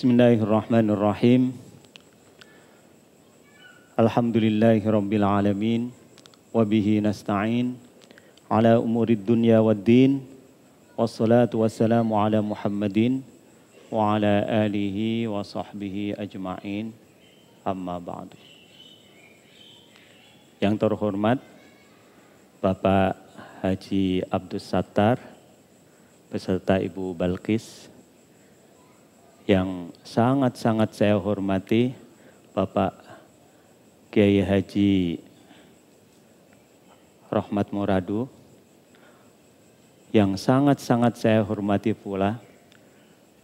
Bismillahirrahmanirrahim. Alhamdulillahirabbil alamin wa bihi nasta'in ala umurid dunya waddin wassalatu wassalamu ala Muhammadin wa ala alihi wa sahbihi ajma'in. Amma ba'du. Yang terhormat Bapak Haji Abdus Sattar beserta Ibu Balkis, yang sangat-sangat saya hormati Bapak Kiai Haji Rahmat Muradu, yang sangat-sangat saya hormati pula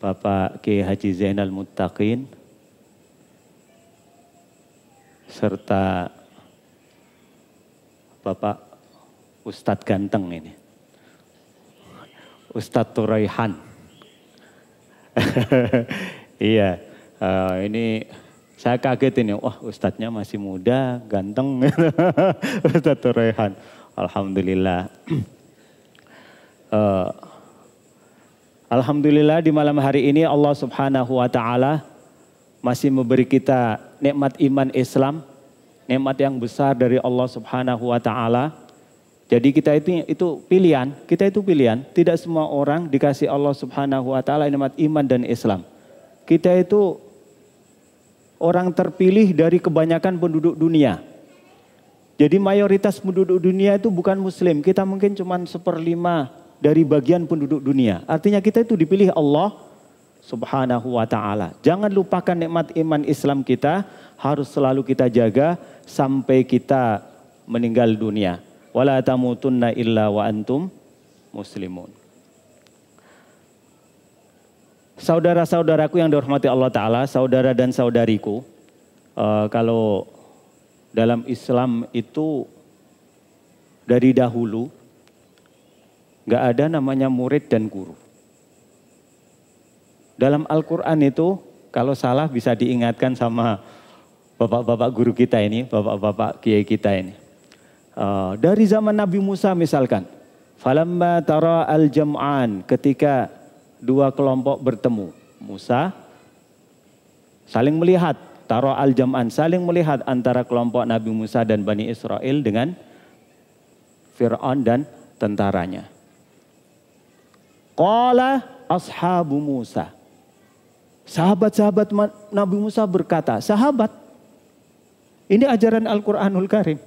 Bapak Kiai Haji Zainal Muttaqin, serta Bapak Ustadz Ganteng ini, Ustadz Turaihan. Iya, ini saya kaget ini, wah ustadznya masih muda, ganteng, Ustadz Turaihan. Alhamdulillah. Alhamdulillah di malam hari ini Allah Subhanahu wa Ta'ala masih memberi kita nikmat iman Islam, nikmat yang besar dari Allah Subhanahu wa Ta'ala. Jadi kita itu pilihan, Tidak semua orang dikasih Allah Subhanahu wa Ta'ala nikmat iman dan Islam. Kita itu orang terpilih dari kebanyakan penduduk dunia. Jadi mayoritas penduduk dunia itu bukan muslim. Kita mungkin cuma 1/5 dari bagian penduduk dunia. Artinya kita itu dipilih Allah Subhanahu wa Ta'ala. Jangan lupakan nikmat iman Islam kita, harus selalu kita jaga sampai kita meninggal dunia. Wala tamutunna illa wa antum muslimun. Saudara-saudaraku yang dihormati Allah Ta'ala, saudara dan saudariku, kalau dalam Islam itu dari dahulu gak ada namanya murid dan guru. Dalam Al-Quran itu kalau salah bisa diingatkan sama bapak-bapak guru kita ini, bapak-bapak kiai kita ini. Dari zaman Nabi Musa misalkan, falamma tara al-jam'an, ketika dua kelompok bertemu, Musa saling melihat, tara al-jam'an, saling melihat antara kelompok Nabi Musa dan Bani Israel dengan Fir'aun dan tentaranya. Qala ashabu Musa, sahabat-sahabat Nabi Musa berkata, sahabat, ini ajaran Al-Quranul Karim.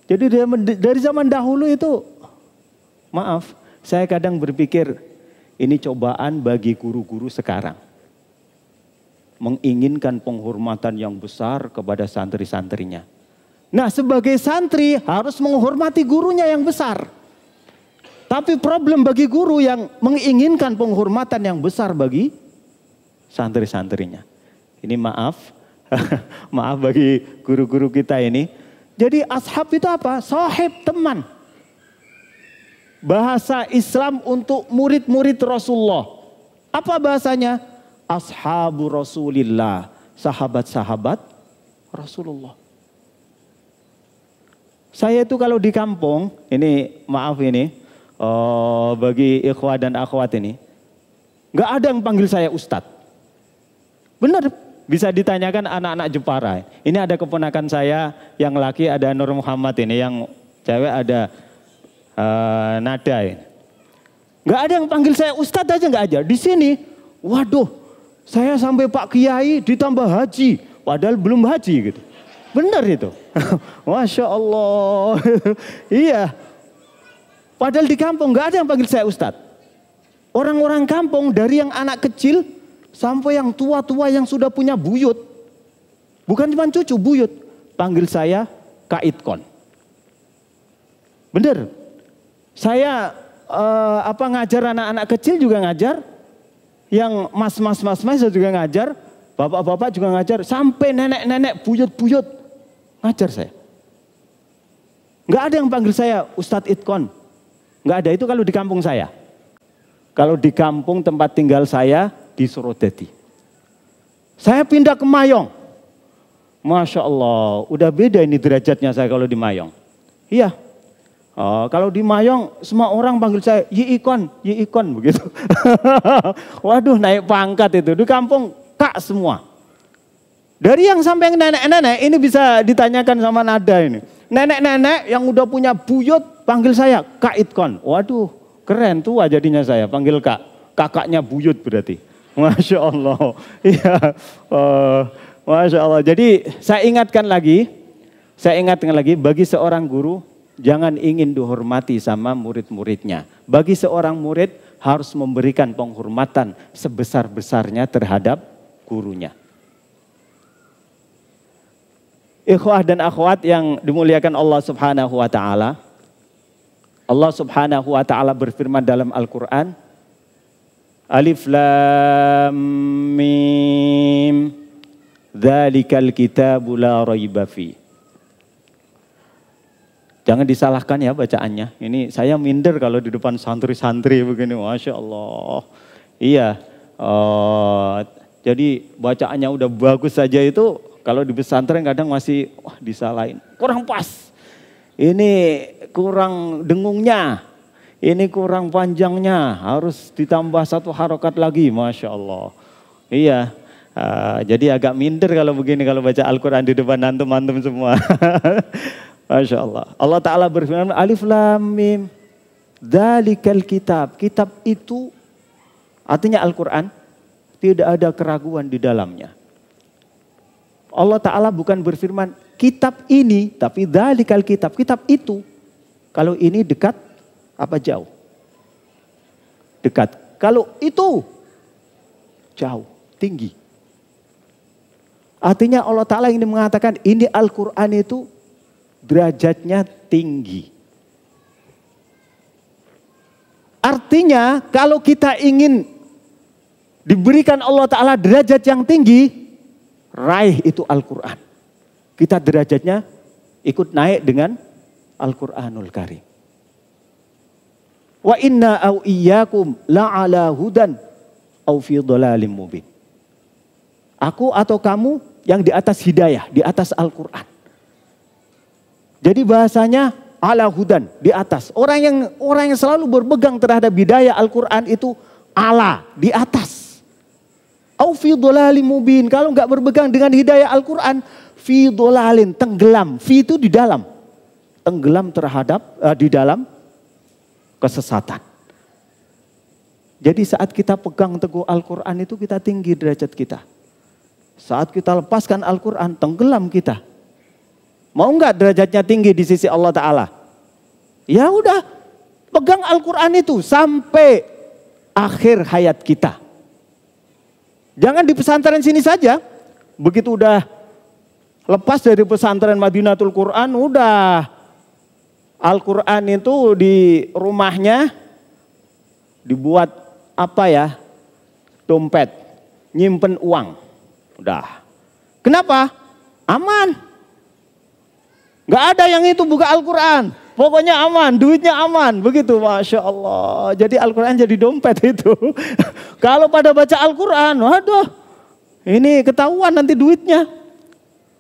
Jadi dari zaman dahulu itu, maaf, saya kadang berpikir ini cobaan bagi guru-guru sekarang. Menginginkan penghormatan yang besar kepada santri-santrinya. Nah, sebagai santri harus menghormati gurunya yang besar. Tapi problem bagi guru yang menginginkan penghormatan yang besar bagi santri-santrinya. Ini maaf, maaf bagi guru-guru kita ini. Jadi ashab itu apa? Sahib, teman. Bahasa Islam untuk murid-murid Rasulullah. Apa bahasanya? Ashabu Rasulillah. Sahabat-sahabat Rasulullah. Saya itu kalau di kampung, ini maaf ini, bagi ikhwah dan akhwat ini, gak ada yang panggil saya Ustadz. Benar. Bisa ditanyakan anak-anak Jepara. Ini ada keponakan saya, yang laki ada Nur Muhammad ini, yang cewek ada Nada ini. Gak ada yang panggil saya Ustadz aja gak aja. Di sini, waduh, saya sampai Pak Kiai ditambah Haji, padahal belum haji gitu. Benar itu. Masya Allah. Iya. Padahal di kampung gak ada yang panggil saya Ustadz. Orang-orang kampung dari yang anak kecil sampai yang tua-tua yang sudah punya buyut. Bukan cuma cucu, buyut. Panggil saya Kak Itkon. Bener. Saya ngajar anak-anak kecil juga ngajar. Yang mas juga ngajar. Bapak-bapak juga ngajar. Sampai nenek-nenek, buyut-buyut. Ngajar saya. Nggak ada yang panggil saya Ustadz Itkon. Nggak ada, itu kalau di kampung saya. Kalau di kampung tempat tinggal saya di Surodadi. Saya pindah ke Mayong. Masya Allah, udah beda ini derajatnya saya kalau di Mayong. Iya, Oh, kalau di Mayong semua orang panggil saya Yi Ikon begitu. Waduh, naik pangkat itu. Di kampung Kak semua. Dari yang sampai nenek-nenek ini bisa ditanyakan sama Nada ini. Nenek-nenek yang udah punya buyut panggil saya Kak Ikon. Waduh, keren tuh jadinya saya panggil Kak. Kakaknya buyut berarti. Masya Allah. Iya, Masya Allah. Jadi saya ingatkan lagi bagi seorang guru, jangan ingin dihormati sama murid-muridnya. Bagi seorang murid harus memberikan penghormatan sebesar-besarnya terhadap gurunya. Ikhwah dan akhwat yang dimuliakan Allah Subhanahu wa taala. Allah Subhanahu wa taala berfirman dalam Al-Qur'an, Alif Lam Mim, Dzalikal kitabu la raiba fi. Jangan disalahkan ya bacaannya. Ini saya minder kalau di depan santri-santri begini. Masya Allah. Iya. Jadi bacaannya udah bagus saja itu. Kalau di pesantren kadang masih disalahin. Kurang pas. Ini kurang dengungnya. Ini kurang panjangnya. Harus ditambah satu harokat lagi. Masya Allah. Iya. Jadi agak minder kalau begini. Kalau baca Al-Quran di depan antum-antum semua. Masya Allah. Allah Ta'ala berfirman, Alif Lam Mim, Dzalikal kitab. Kitab itu artinya Al-Quran, tidak ada keraguan di dalamnya. Allah Ta'ala bukan berfirman, kitab ini, tapi Dzalikal kitab. Kitab itu, kalau ini dekat, apa jauh? Dekat. Kalau itu, jauh, tinggi. Artinya Allah Ta'ala ingin mengatakan, ini Al-Quran itu, derajatnya tinggi. Artinya kalau kita ingin diberikan Allah Ta'ala derajat yang tinggi, raih itu Al-Quran. Kita derajatnya ikut naik dengan Al-Quranul Karim. Wa inna au iyyakum la'ala hudan au fi dhalalim mubin. Aku atau kamu yang di atas hidayah, di atas Al-Quran. Jadi bahasanya ala hudan, di atas. Orang yang selalu berpegang terhadap hidayah Al-Quran itu ala, di atas. Au fi dhalalim mubin. Kalau enggak berpegang dengan hidayah Al-Quran, fi dhalalin, tenggelam. Fi itu di dalam. Tenggelam terhadap, di dalam kesesatan. Jadi saat kita pegang teguh Al-Quran itu kita tinggi derajat kita. Saat kita lepaskan Al-Quran, tenggelam kita. Mau enggak derajatnya tinggi di sisi Allah Ta'ala? Ya udah, pegang Al-Quran itu sampai akhir hayat kita. Jangan di pesantren sini saja. Begitu udah lepas dari pesantren Madinatul Quran, udah Al-Quran itu di rumahnya dibuat apa ya? Dompet, nyimpen uang. Udah. Kenapa? Aman. Gak ada yang itu buka Al-Quran. Pokoknya aman, duitnya aman. Begitu, Masya Allah. Jadi Al-Quran jadi dompet itu. Kalau pada baca Al-Quran, waduh. Ini ketahuan nanti duitnya.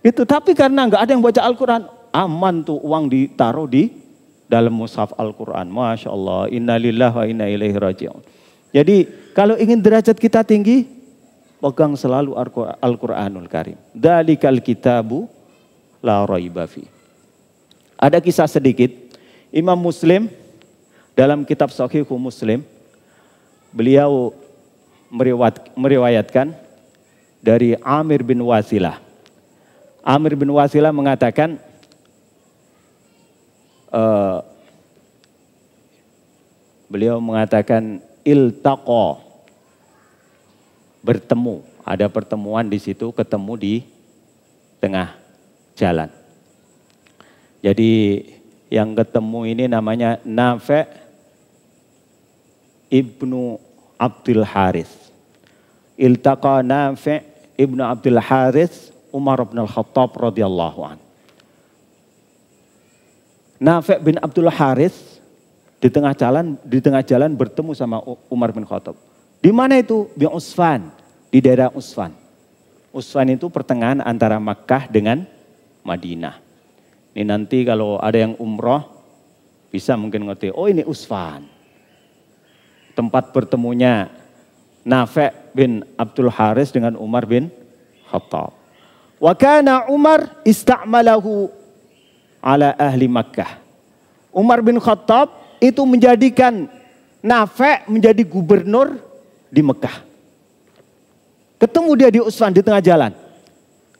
Itu, tapi karena gak ada yang baca Al-Quran, aman tuh uang ditaruh di dalam mushaf Al-Quran. Masya Allah. Inna lillahi wa inna ilaihi raji'un. Jadi kalau ingin derajat kita tinggi, pegang selalu Al-Quranul Karim. Dzalikal kitabu la raiba fi. Ada kisah sedikit, Imam Muslim dalam kitab Sahih Muslim, beliau meriwayatkan dari Amir bin Wasilah. Amir bin Wasilah mengatakan, beliau mengatakan iltaqa, bertemu, ada pertemuan di situ, ketemu di tengah jalan. Jadi yang ketemu ini namanya Nafi' ibnu Abdul Harith. Iltaqa Nafi' ibnu Abdul Harith Umar bin Al-Khattab radhiyallahu an. Nafi' bin Abdul Harith di tengah jalan bertemu sama Umar bin Khattab. Di mana itu? Di Usfan, di daerah Usfan. Usfan itu pertengahan antara Makkah dengan Madinah. Ini nanti kalau ada yang umroh bisa mungkin ngerti, oh ini Usfan. Tempat bertemunya Nafi' bin Abdul Haris dengan Umar bin Khattab. Wa kana Umar ista'malahu ala ahli Makkah. Umar bin Khattab itu menjadikan Nafi' menjadi gubernur di Mekah. Ketemu dia di Usfan di tengah jalan.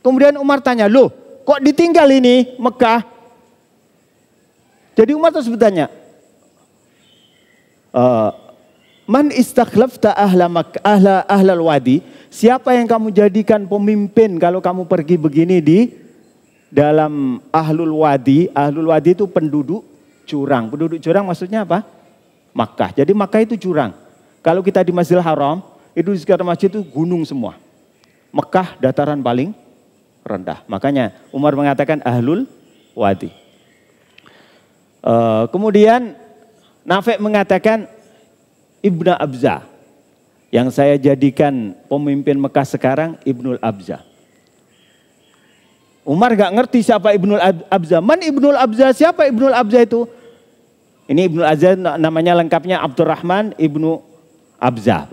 Kemudian Umar tanya, loh kok ditinggal ini Mekah? Jadi Umar terus bertanya, man istakhlafta ahlal wadi, siapa yang kamu jadikan pemimpin kalau kamu pergi begini di dalam ahlul wadi? Ahlul wadi itu penduduk curang. Penduduk curang maksudnya apa? Makkah. Jadi Makkah itu curang. Kalau kita di Masjidil Haram, itu di sekitar masjid itu gunung semua. Mekah dataran paling rendah. Makanya Umar mengatakan ahlul wadi. Kemudian Nafi' mengatakan Ibnu Abza. Yang saya jadikan pemimpin Mekah sekarang Ibnul Abza. Umar gak ngerti siapa Ibnul Abza. Man Ibnul Abza? Siapa Ibnul Abza itu? Ini Ibnul Abza namanya lengkapnya Abdurrahman Ibnu Abza.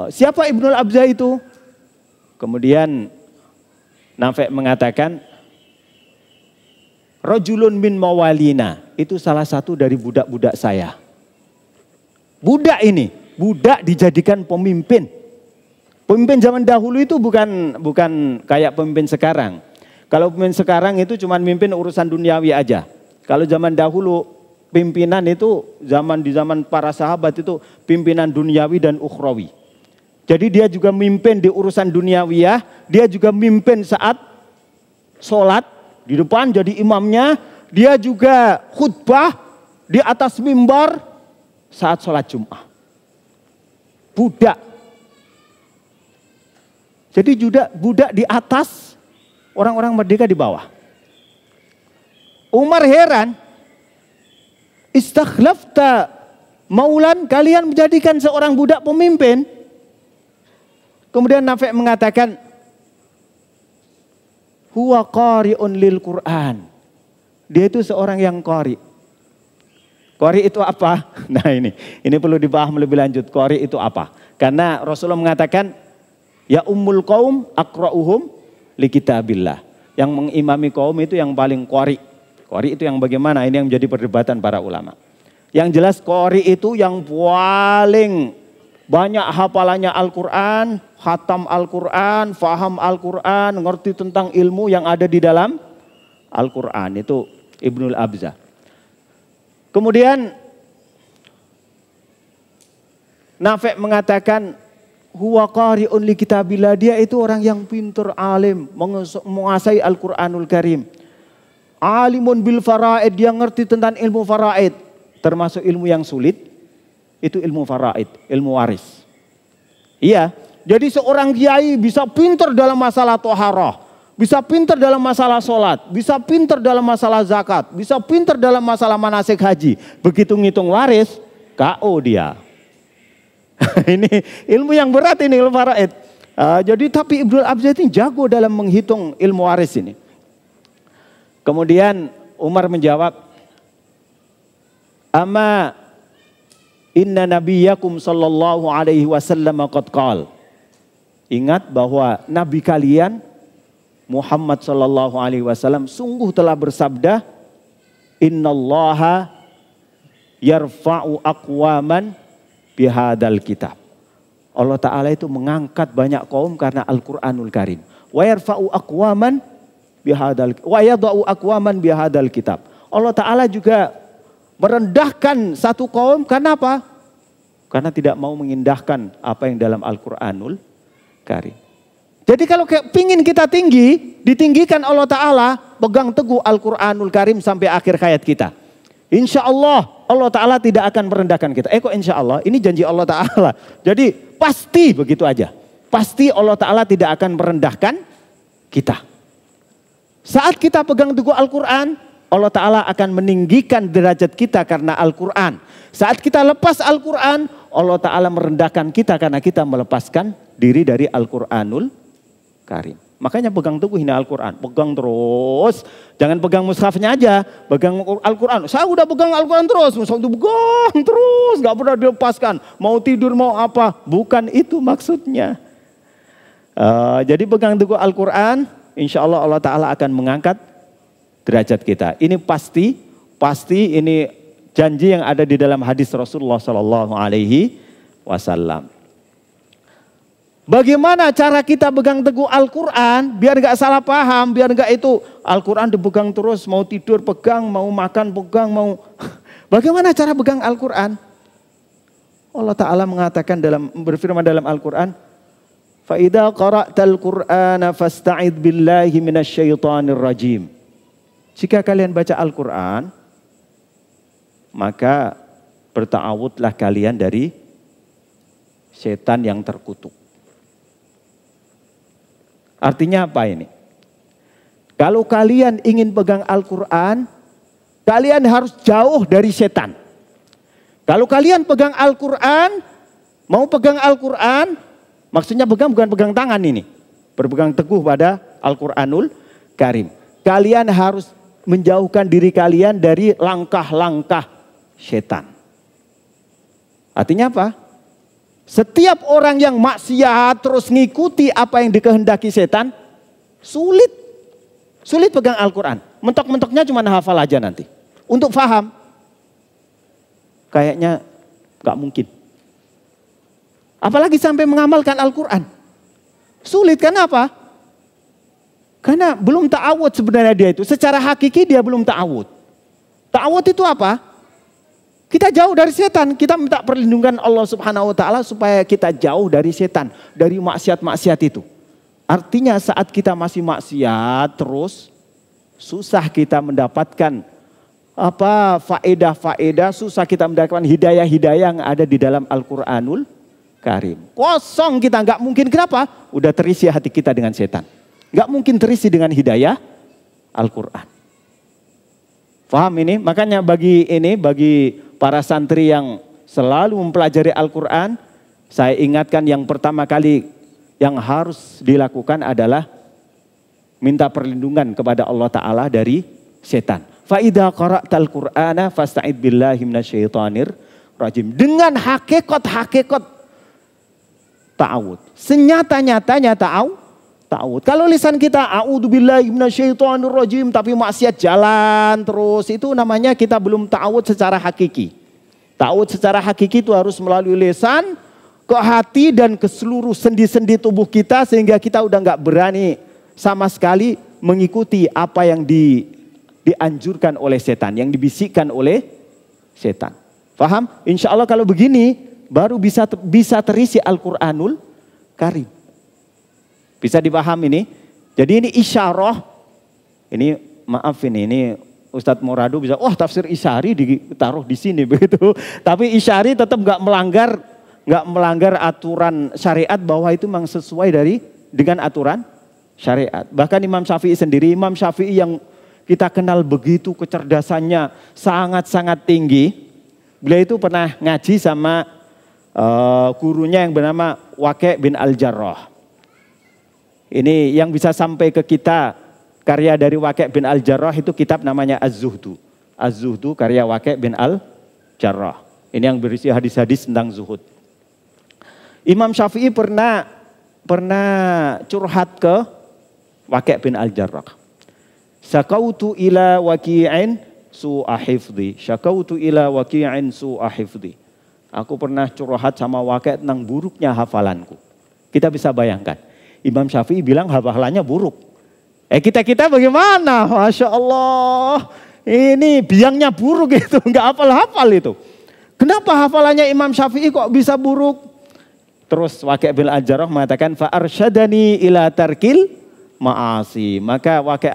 Siapa Ibnul Abza itu? Kemudian Nafi' mengatakan rajulun min mawalina. Itu salah satu dari budak-budak saya. Budak ini, budak dijadikan pemimpin. Pemimpin zaman dahulu itu bukan kayak pemimpin sekarang. Kalau pemimpin sekarang itu cuma mimpin urusan duniawi aja. Kalau zaman dahulu pimpinan itu di zaman para sahabat itu pimpinan duniawi dan ukhrawi. Jadi dia juga mimpin di urusan duniawiyah, dia juga mimpin saat sholat di depan jadi imamnya, dia juga khutbah di atas mimbar saat sholat Jum'ah. Budak. Jadi budak di atas, orang-orang merdeka di bawah. Umar heran, istakhlafta maulan, kalian menjadikan seorang budak pemimpin. Kemudian Nafi' mengatakan, huwa qari'un lil Qur'an. Dia itu seorang yang qari. Qari itu apa? Nah ini perlu dipaham lebih lanjut. Qari itu apa? Karena Rasulullah mengatakan, ya ummul qaum aqra'uhum li kitabillah. Yang mengimami kaum itu yang paling qari. Qari itu yang bagaimana? Ini yang menjadi perdebatan para ulama. Yang jelas qari itu yang paling banyak hafalannya Al-Quran, khatam Al-Quran, faham Al-Quran, ngerti tentang ilmu yang ada di dalam Al-Quran. Itu Ibnul Abza. Kemudian Nafi' mengatakan, huwa qari'un li kitabillah. Dia itu orang yang pintar, alim, menguasai Al-Quranul Karim. Alimun bil faraid, dia ngerti tentang ilmu faraid. Termasuk ilmu yang sulit. Itu ilmu faraid, ilmu waris. Iya, jadi seorang kiai bisa pintar dalam masalah toharoh, bisa pintar dalam masalah sholat, bisa pintar dalam masalah zakat, bisa pintar dalam masalah manasik haji. Begitu ngitung waris, KO dia. Ini ilmu yang berat ini, ilmu faraid. Jadi tapi Ibnul Abza ini jago dalam menghitung ilmu waris ini. Kemudian Umar menjawab, ama inna nabiyakum sallallahu alaihi wasallam qad qala. Ingat bahwa nabi kalian Muhammad sallallahu alaihi wasallam sungguh telah bersabda, innallaha yarfa'u aqwaman bihadal kitab. Allah Ta'ala itu mengangkat banyak kaum karena Al-Quranul Karim. Wa yarfa'u aqwaman bihadal wa yada'u aqwaman bihadal kitab. Allah Ta'ala juga merendahkan satu kaum karena apa? Karena tidak mau mengindahkan apa yang dalam Al-Quranul Karim. Jadi kalau pingin kita tinggi, ditinggikan Allah Ta'ala, pegang teguh Al-Quranul Karim sampai akhir hayat kita. Insya Allah Allah Ta'ala tidak akan merendahkan kita. Kok insya Allah? Ini janji Allah Ta'ala. Jadi pasti begitu aja. Pasti Allah Ta'ala tidak akan merendahkan kita. Saat kita pegang teguh Al-Quran, Allah Ta'ala akan meninggikan derajat kita karena Al-Quran. Saat kita lepas Al-Quran, Allah Ta'ala merendahkan kita karena kita melepaskan diri dari Al-Quranul Karim. Makanya pegang teguh ini Al-Quran. Pegang terus. Jangan pegang mushafnya aja. Pegang Al-Quran. Saya udah pegang Al-Quran terus. Mushaf itu pegang terus. Gak pernah dilepaskan. Mau tidur mau apa. Bukan itu maksudnya. Jadi pegang teguh Al-Quran. Insya Allah Allah Ta'ala akan mengangkat derajat kita. Ini pasti ini janji yang ada di dalam hadis Rasulullah Sallallahu Alaihi Wasallam. Bagaimana cara kita pegang teguh Al-Quran biar gak salah paham, biar gak itu Al-Quran dipegang terus, mau tidur pegang, mau makan pegang, mau bagaimana cara pegang Al-Quran? Allah Ta'ala mengatakan berfirman dalam Al-Quran, فَإِذَا قَرَأْتَ الْقُرْآنَ فَاسْتَعِذْ بِاللَّهِ مِنَ الشَّيْطَانِ الرَّجِيمِ. Jika kalian baca Al-Quran, maka berta'awudlah kalian dari setan yang terkutuk. Artinya apa ini? Kalau kalian ingin pegang Al-Quran, kalian harus jauh dari setan. Kalau kalian pegang Al-Quran, mau pegang Al-Quran, maksudnya pegang bukan pegang tangan ini. Berpegang teguh pada Al-Quranul Karim. Kalian harus menjauhkan diri kalian dari langkah-langkah setan. Artinya apa? Setiap orang yang maksiat terus ngikuti apa yang dikehendaki setan, sulit pegang Al-Quran. Mentok-mentoknya cuma hafal aja nanti. Untuk paham, kayaknya gak mungkin. Apalagi sampai mengamalkan Al-Quran. Sulit, kenapa? Karena belum ta'awud sebenarnya dia itu. Secara hakiki dia belum ta'awud. Ta'awud itu apa? Kita jauh dari setan, kita minta perlindungan Allah Subhanahu wa Ta'ala supaya kita jauh dari setan, dari maksiat-maksiat itu. Artinya saat kita masih maksiat terus, susah kita mendapatkan faedah-faedah, susah kita mendapatkan hidayah-hidayah yang ada di dalam Al-Quranul Karim. Kosong kita, nggak mungkin. Kenapa? Udah terisi hati kita dengan setan. Nggak mungkin terisi dengan hidayah Al-Quran. Paham ini? Makanya bagi para santri yang selalu mempelajari Al-Quran, saya ingatkan yang pertama kali yang harus dilakukan adalah minta perlindungan kepada Allah Ta'ala dari setan. Fa'idha qara'tal Qur'ana fasta'id billahi minasyaitonir rajim. Dengan hakikat ta'awud. Senyata-nyatanya ta'awud. Kalau lisan kita a'udzubillahi minasyaitonir rajim tapi maksiat jalan terus, itu namanya kita belum ta'awud secara hakiki. Ta'awud secara hakiki itu harus melalui lisan ke hati dan ke seluruh sendi-sendi tubuh kita, sehingga kita udah nggak berani sama sekali mengikuti apa yang dianjurkan oleh setan, yang dibisikkan oleh setan. Paham? Insya Allah kalau begini baru bisa terisi Al-Quranul Karim. Bisa dipaham ini? Jadi ini isyarah. Ini maaf ini Ustadz Morado bisa, tafsir Isyari ditaruh di sini begitu. Tapi Isyari tetap nggak melanggar aturan syariat, bahwa itu memang sesuai dengan aturan syariat. Bahkan Imam Syafi'i sendiri, Imam Syafi'i yang kita kenal begitu kecerdasannya sangat-sangat tinggi. Beliau itu pernah ngaji sama gurunya yang bernama Waqi' bin Al-Jarrah. Ini yang bisa sampai ke kita, karya dari Waqi' bin Al-Jarrah itu kitab namanya Az-Zuhdu. Az-Zuhdu karya Waqi' bin Al-Jarrah. Ini yang berisi hadis-hadis tentang zuhud. Imam Syafi'i pernah curhat ke Waqi' bin Al-Jarrah. Syakautu ila waqi'in su'a hifdhi. Syakautu ila waqi'in su'a hifdhi. Aku pernah curhat sama Waqi' tentang buruknya hafalanku. Kita bisa bayangkan. Imam Syafi'i bilang hafalannya buruk. Kita bagaimana? Masya Allah. Ini biangnya buruk itu. Enggak hafal-hafal itu. Kenapa hafalannya Imam Syafi'i kok bisa buruk? Terus Waqi' bin Al-Jarrah mengatakan, fa'arsyadani ila tarkil ma'asi. Maka Waqi'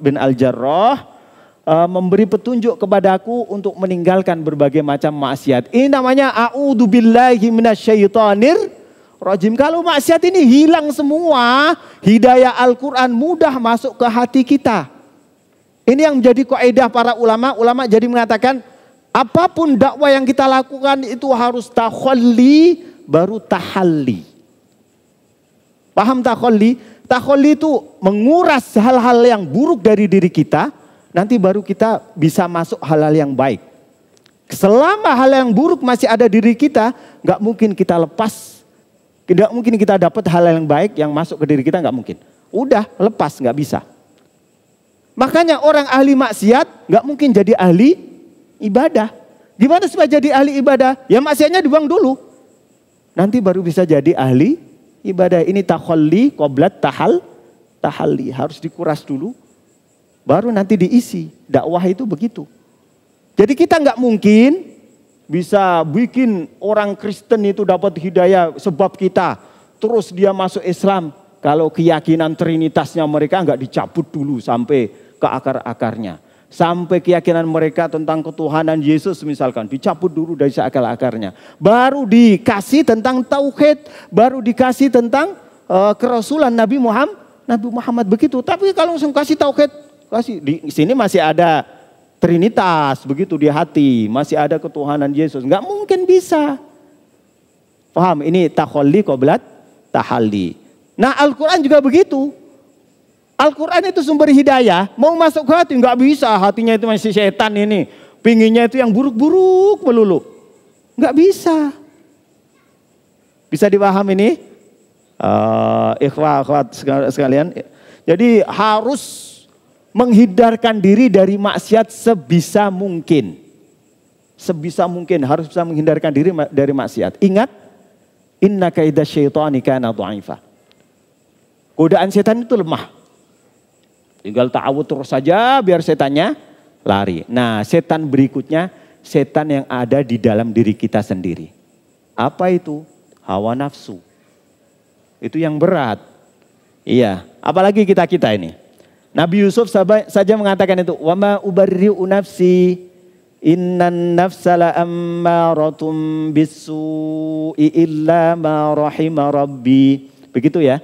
bin Al-Jarrah memberi petunjuk kepadaku untuk meninggalkan berbagai macam maksiat. Ini namanya a'udzubillahi minasyaitonir rajim. Kalau maksiat ini hilang semua, hidayah Al-Quran mudah masuk ke hati kita. Ini yang menjadi kaidah para ulama. Ulama jadi mengatakan, apapun dakwah yang kita lakukan itu harus takhalli baru tahalli. Paham takhalli? Takhalli itu menguras hal-hal yang buruk dari diri kita, nanti baru kita bisa masuk hal-hal yang baik. Selama hal yang buruk masih ada di diri kita, nggak mungkin kita lepas, tidak mungkin kita dapat hal yang baik yang masuk ke diri kita, nggak mungkin. Udah lepas, nggak bisa. Makanya orang ahli maksiat nggak mungkin jadi ahli ibadah. Gimana supaya jadi ahli ibadah? Ya maksiatnya dibuang dulu. Nanti baru bisa jadi ahli ibadah. Ini takhalli qoblat tahalli. Harus dikuras dulu. Baru nanti diisi. Dakwah itu begitu. Jadi kita nggak mungkin bisa bikin orang Kristen itu dapat hidayah sebab kita. Terus dia masuk Islam. Kalau keyakinan trinitasnya mereka nggak dicabut dulu sampai ke akar-akarnya. Sampai keyakinan mereka tentang ketuhanan Yesus misalkan dicabut dulu dari akar-akarnya. Baru dikasih tentang tauhid, baru dikasih tentang kerasulan Nabi Muhammad begitu. Tapi kalau langsung kasih tauhid, kasih di sini masih ada trinitas begitu di hati, masih ada ketuhanan Yesus. Enggak mungkin bisa. Paham? Ini takhalli qoblat tahalli. Nah, Al-Qur'an juga begitu. Al-Quran itu sumber hidayah, mau masuk ke hati nggak bisa, hatinya itu masih setan ini, pinginnya itu yang buruk-buruk melulu, nggak bisa. Bisa dipahami ini, ikhwat sekalian. Jadi harus menghindarkan diri dari maksiat sebisa mungkin, harus bisa menghindarkan diri dari maksiat. Ingat, inna kaida syaitani kana dha'ifa. Godaan setan itu lemah. Tinggal ta'awud terus saja biar setannya lari. Nah, setan berikutnya, setan yang ada di dalam diri kita sendiri. Apa itu? Hawa nafsu. Itu yang berat. Iya, apalagi kita ini. Nabi Yusuf saja mengatakan itu, "Wa ma ubarri'u nafsi, innan nafsa la'ammaratum bis-su'i illa ma rahima rabbi." Begitu ya.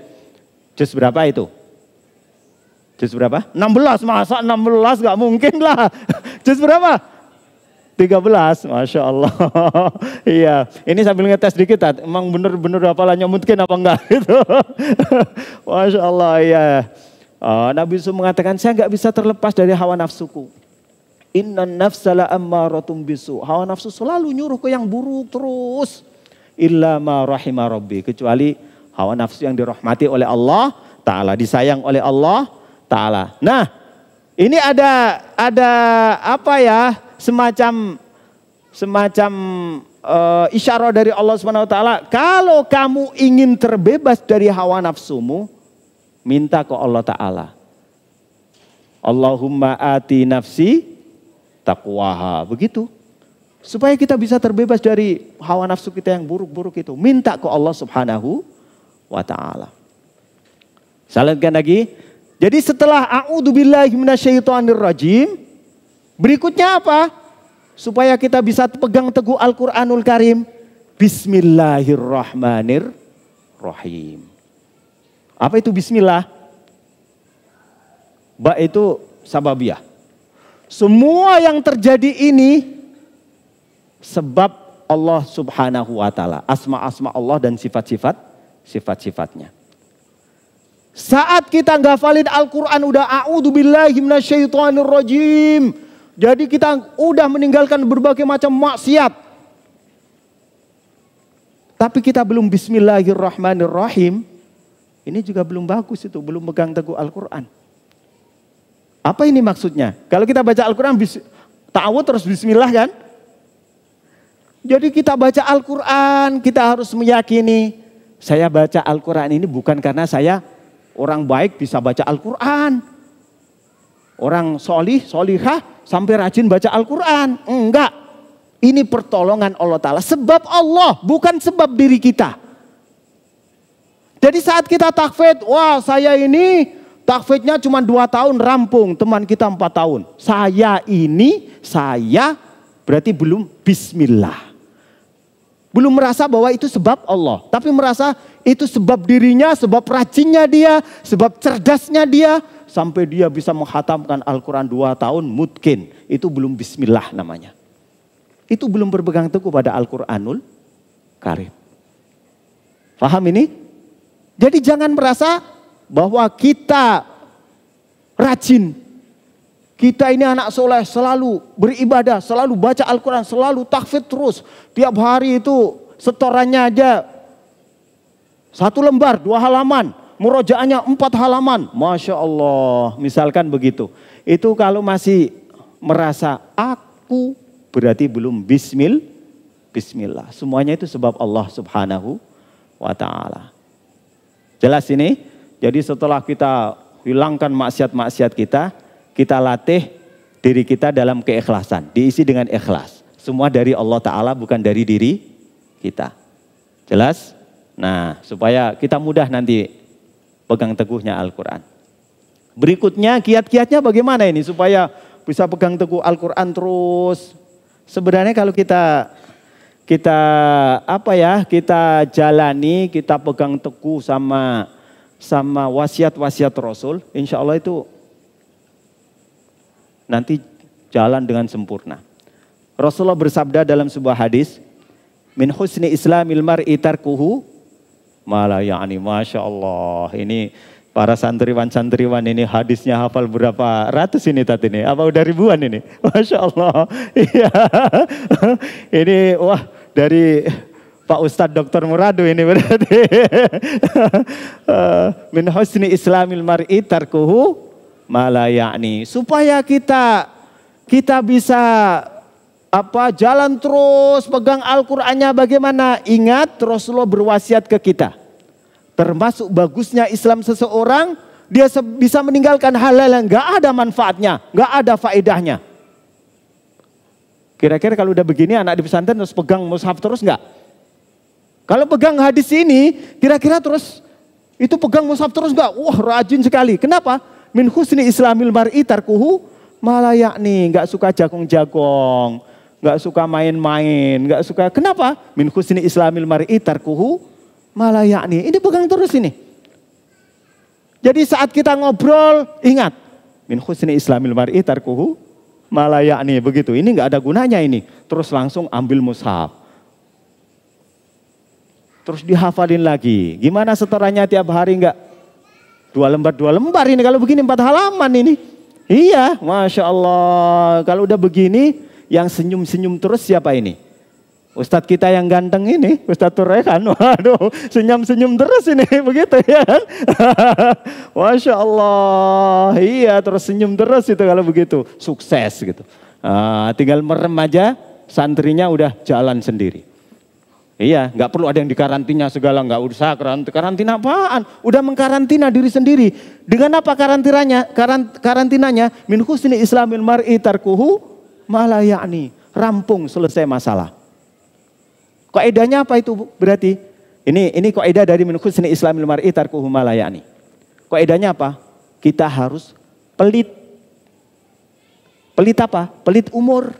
Juz berapa itu? Juz berapa? 16, masa 16 gak mungkin lah. Juz berapa? 13, Masya Allah. Iya, ini sambil ngetes dikit, emang bener-bener hafalannya mungkin apa enggak gitu. Masya Allah, iya. Nabi Yusuf mengatakan, saya gak bisa terlepas dari hawa nafsuku. Innan nafsa la'ammaratum bisu. Hawa nafsu selalu nyuruh ke yang buruk terus. Illa ma rahima rabbi. Kecuali hawa nafsu yang dirahmati oleh Allah Ta'ala, disayang oleh Allah Ta'ala. Nah, ini ada apa ya, semacam isyarat dari Allah Subhanahu wa taala. Kalau kamu ingin terbebas dari hawa nafsumu, minta ke Allah Ta'ala. Allahumma ati nafsi taqwaha. Begitu. Supaya kita bisa terbebas dari hawa nafsu kita yang buruk-buruk itu. Minta ke Allah Subhanahu wa ta'ala. Saya lanjutkan lagi. Jadi setelah a'udzubillahi minasyaitonirrajim, berikutnya apa? Supaya kita bisa pegang teguh Al-Qur'anul Karim. Bismillahirrahmanirrahim. Apa itu bismillah? Ba itu sababiyah. Semua yang terjadi ini sebab Allah Subhanahu wa taala. Asma-asma Allah dan sifat-sifatnya. Saat kita ngafalin Al-Quran udah a'udzubillahi minasyaitonirrajim. Jadi kita udah meninggalkan berbagai macam maksiat. Tapi kita belum bismillahirrahmanirrahim. Ini juga belum bagus itu, belum pegang teguh Al-Quran. Apa ini maksudnya? Kalau kita baca Al-Quran ta'awud terus bismillah kan? Jadi kita baca Al-Quran, kita harus meyakini. Saya baca Al-Quran ini bukan karena saya orang baik bisa baca Al-Quran. Orang solihah sampai rajin baca Al-Quran. Enggak. Ini pertolongan Allah Ta'ala. Sebab Allah, bukan sebab diri kita. Jadi saat kita takfid, wah saya ini takfidnya cuma 2 tahun rampung. Teman kita 4 tahun. Saya berarti belum bismillah. Belum merasa bahwa itu sebab Allah. Tapi merasa itu sebab dirinya, sebab rajinnya dia, sebab cerdasnya dia. Sampai dia bisa menghatamkan Al-Quran 2 tahun mungkin. Itu belum bismillah namanya. Itu belum berpegang teguh pada Al-Quranul Karim. Paham ini? Jadi jangan merasa bahwa kita rajin. Kita ini anak soleh, selalu beribadah, selalu baca Al-Quran, selalu tahfidz terus. Tiap hari itu setorannya aja 1 lembar, 2 halaman. Murojaahnya 4 halaman. Masya Allah, misalkan begitu. Itu kalau masih merasa aku berarti belum bismillah. Semuanya itu sebab Allah Subhanahu wa ta'ala. Jelas ini? Jadi setelah kita hilangkan maksiat-maksiat kita latih diri kita dalam keikhlasan. Diisi dengan ikhlas. Semua dari Allah Ta'ala, bukan dari diri kita. Jelas? Nah, supaya kita mudah nanti pegang teguhnya Al-Quran. Berikutnya kiat-kiatnya bagaimana ini supaya bisa pegang teguh Al-Quran terus. Sebenarnya kalau kita jalani, kita pegang teguh sama wasiat-wasiat Rasul, insya Allah itu nanti jalan dengan sempurna. Rasulullah bersabda dalam sebuah hadis, min husni islamil mar'i tarkuhu ma la ya'ni. Masya Allah, ini para santriwan ini hadisnya hafal berapa ratus ini tadi ini? Apa udah ribuan ini? Masya Allah. Iya. Ini wah dari Pak Ustadz Dr. Muradu ini berarti. Min husni islamil mar'i tarkuhu ma la ya'ni. Supaya kita bisa jalan terus pegang Al-Qur'annya bagaimana? Ingat Rasulullah berwasiat ke kita. Termasuk bagusnya Islam seseorang, dia bisa meninggalkan hal-hal yang gak ada manfaatnya, gak ada faedahnya. Kira-kira kalau udah begini anak di pesantren terus pegang mushaf terus gak? Kalau pegang hadis ini, kira-kira terus itu pegang mushaf terus gak? Wah rajin sekali. Kenapa? Min husni islamil mar'i tarkuhu ma la ya'ni. Gak suka jagong-jagong, gak suka main-main, gak suka. Kenapa? Min husni islamil mar'i tarkuhu malah yakni, ini pegang terus ini. Jadi saat kita ngobrol, ingat. Min husni islamil mar'i tarkuhu malah yakni, begitu. Ini enggak ada gunanya ini. Terus langsung ambil mushaf. Terus dihafalin lagi. Gimana setorannya tiap hari enggak? 2 lembar ini. Kalau begini 4 halaman ini. Iya, Masya Allah. Kalau udah begini, yang senyum-senyum terus siapa ini? Ustadz kita yang ganteng ini, Ustadz Turekan, waduh senyum-senyum terus ini, begitu ya kan? Masya Allah, iya terus senyum terus itu kalau begitu, sukses gitu. Tinggal merem aja, santrinya udah jalan sendiri. Iya, nggak perlu ada yang dikarantina segala, nggak usah karantina apaan? Udah mengkarantina diri sendiri. Dengan apa karantinanya? Karantinanya min husni islamil mar'i tarkuhu ma la ya'ni. Rampung, selesai masalah. Kaidahnya apa itu berarti? Ini kaidah dari min husni islamil mar'i tarkuhu ma la ya'ni. Kaidahnya apa? Kita harus pelit. Pelit apa? Pelit umur.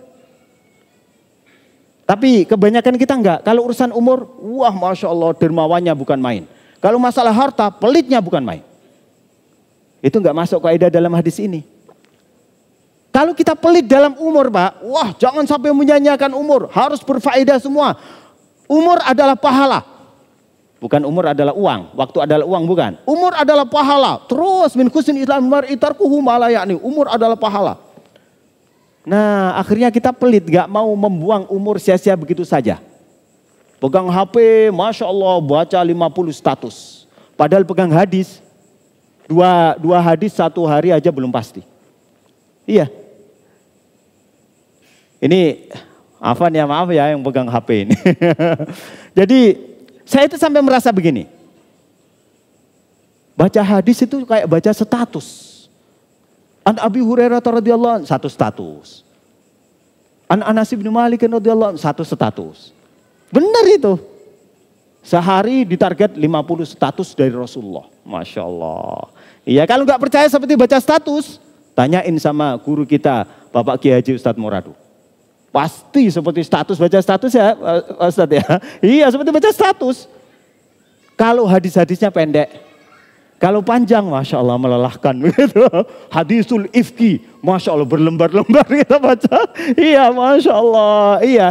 Tapi kebanyakan kita enggak. Kalau urusan umur, wah Masya Allah dermawannya bukan main. Kalau masalah harta, pelitnya bukan main. Itu enggak masuk kaidah dalam hadis ini. Kalau kita pelit dalam umur Pak, wah jangan sampai menyanyiakan umur. Harus berfaedah semua. Umur adalah pahala. Bukan umur adalah uang. Waktu adalah uang, bukan. Umur adalah pahala. Terus min husni islamil mar'i tarkuhu ma la ya'ni. Umur adalah pahala. Nah akhirnya kita pelit. Gak mau membuang umur sia-sia begitu saja. Pegang HP, Masya Allah baca 50 status. Padahal pegang hadis. Dua hadis 1 hari aja belum pasti. Iya. Ini Afan ya maaf ya yang pegang HP ini. Jadi saya itu sampai merasa begini. Baca hadis itu kayak baca status. An Abi Hurairah radhiyallahu anhu 1 status. An Anas bin Malik radhiyallahu anhu 1 status. Benar itu. Sehari ditarget 50 status dari Rasulullah. Masya Allah. Iya kalau nggak percaya seperti baca status, tanyain sama guru kita Bapak Kiai Haji Ustadz Muradu. Pasti seperti status, baca status ya Ustadz ya. Iya seperti baca status. Kalau hadis-hadisnya pendek. Kalau panjang Masya Allah melelahkan. Begitu. Hadisul ifki. Masya Allah berlembar-lembar kita baca. Iya Masya Allah. Iya.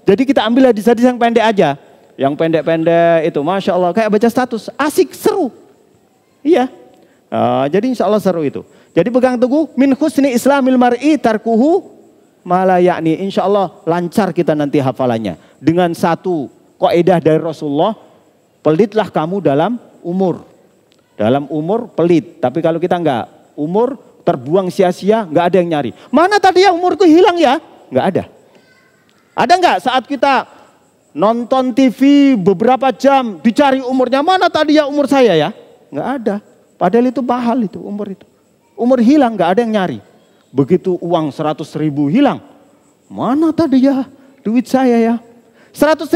Jadi kita ambil hadis-hadis yang pendek aja. Yang pendek-pendek itu Masya Allah kayak baca status. Asik, seru. Iya. Jadi insya Allah seru itu. Jadi pegang teguh, min husni islamil mar'i tarkuhu mala yakni. Insya Allah lancar kita nanti hafalannya. Dengan satu kaidah dari Rasulullah, pelitlah kamu dalam umur. Dalam umur pelit. Tapi kalau kita enggak, umur terbuang sia-sia, enggak ada yang nyari. Mana tadi ya umurku hilang ya? Enggak ada. Ada enggak saat kita nonton TV beberapa jam dicari umurnya, mana tadi ya umur saya ya? Enggak ada. Padahal itu mahal itu umur itu. Umur hilang enggak ada yang nyari. Begitu uang 100.000 hilang. Mana tadi ya duit saya ya? 100.000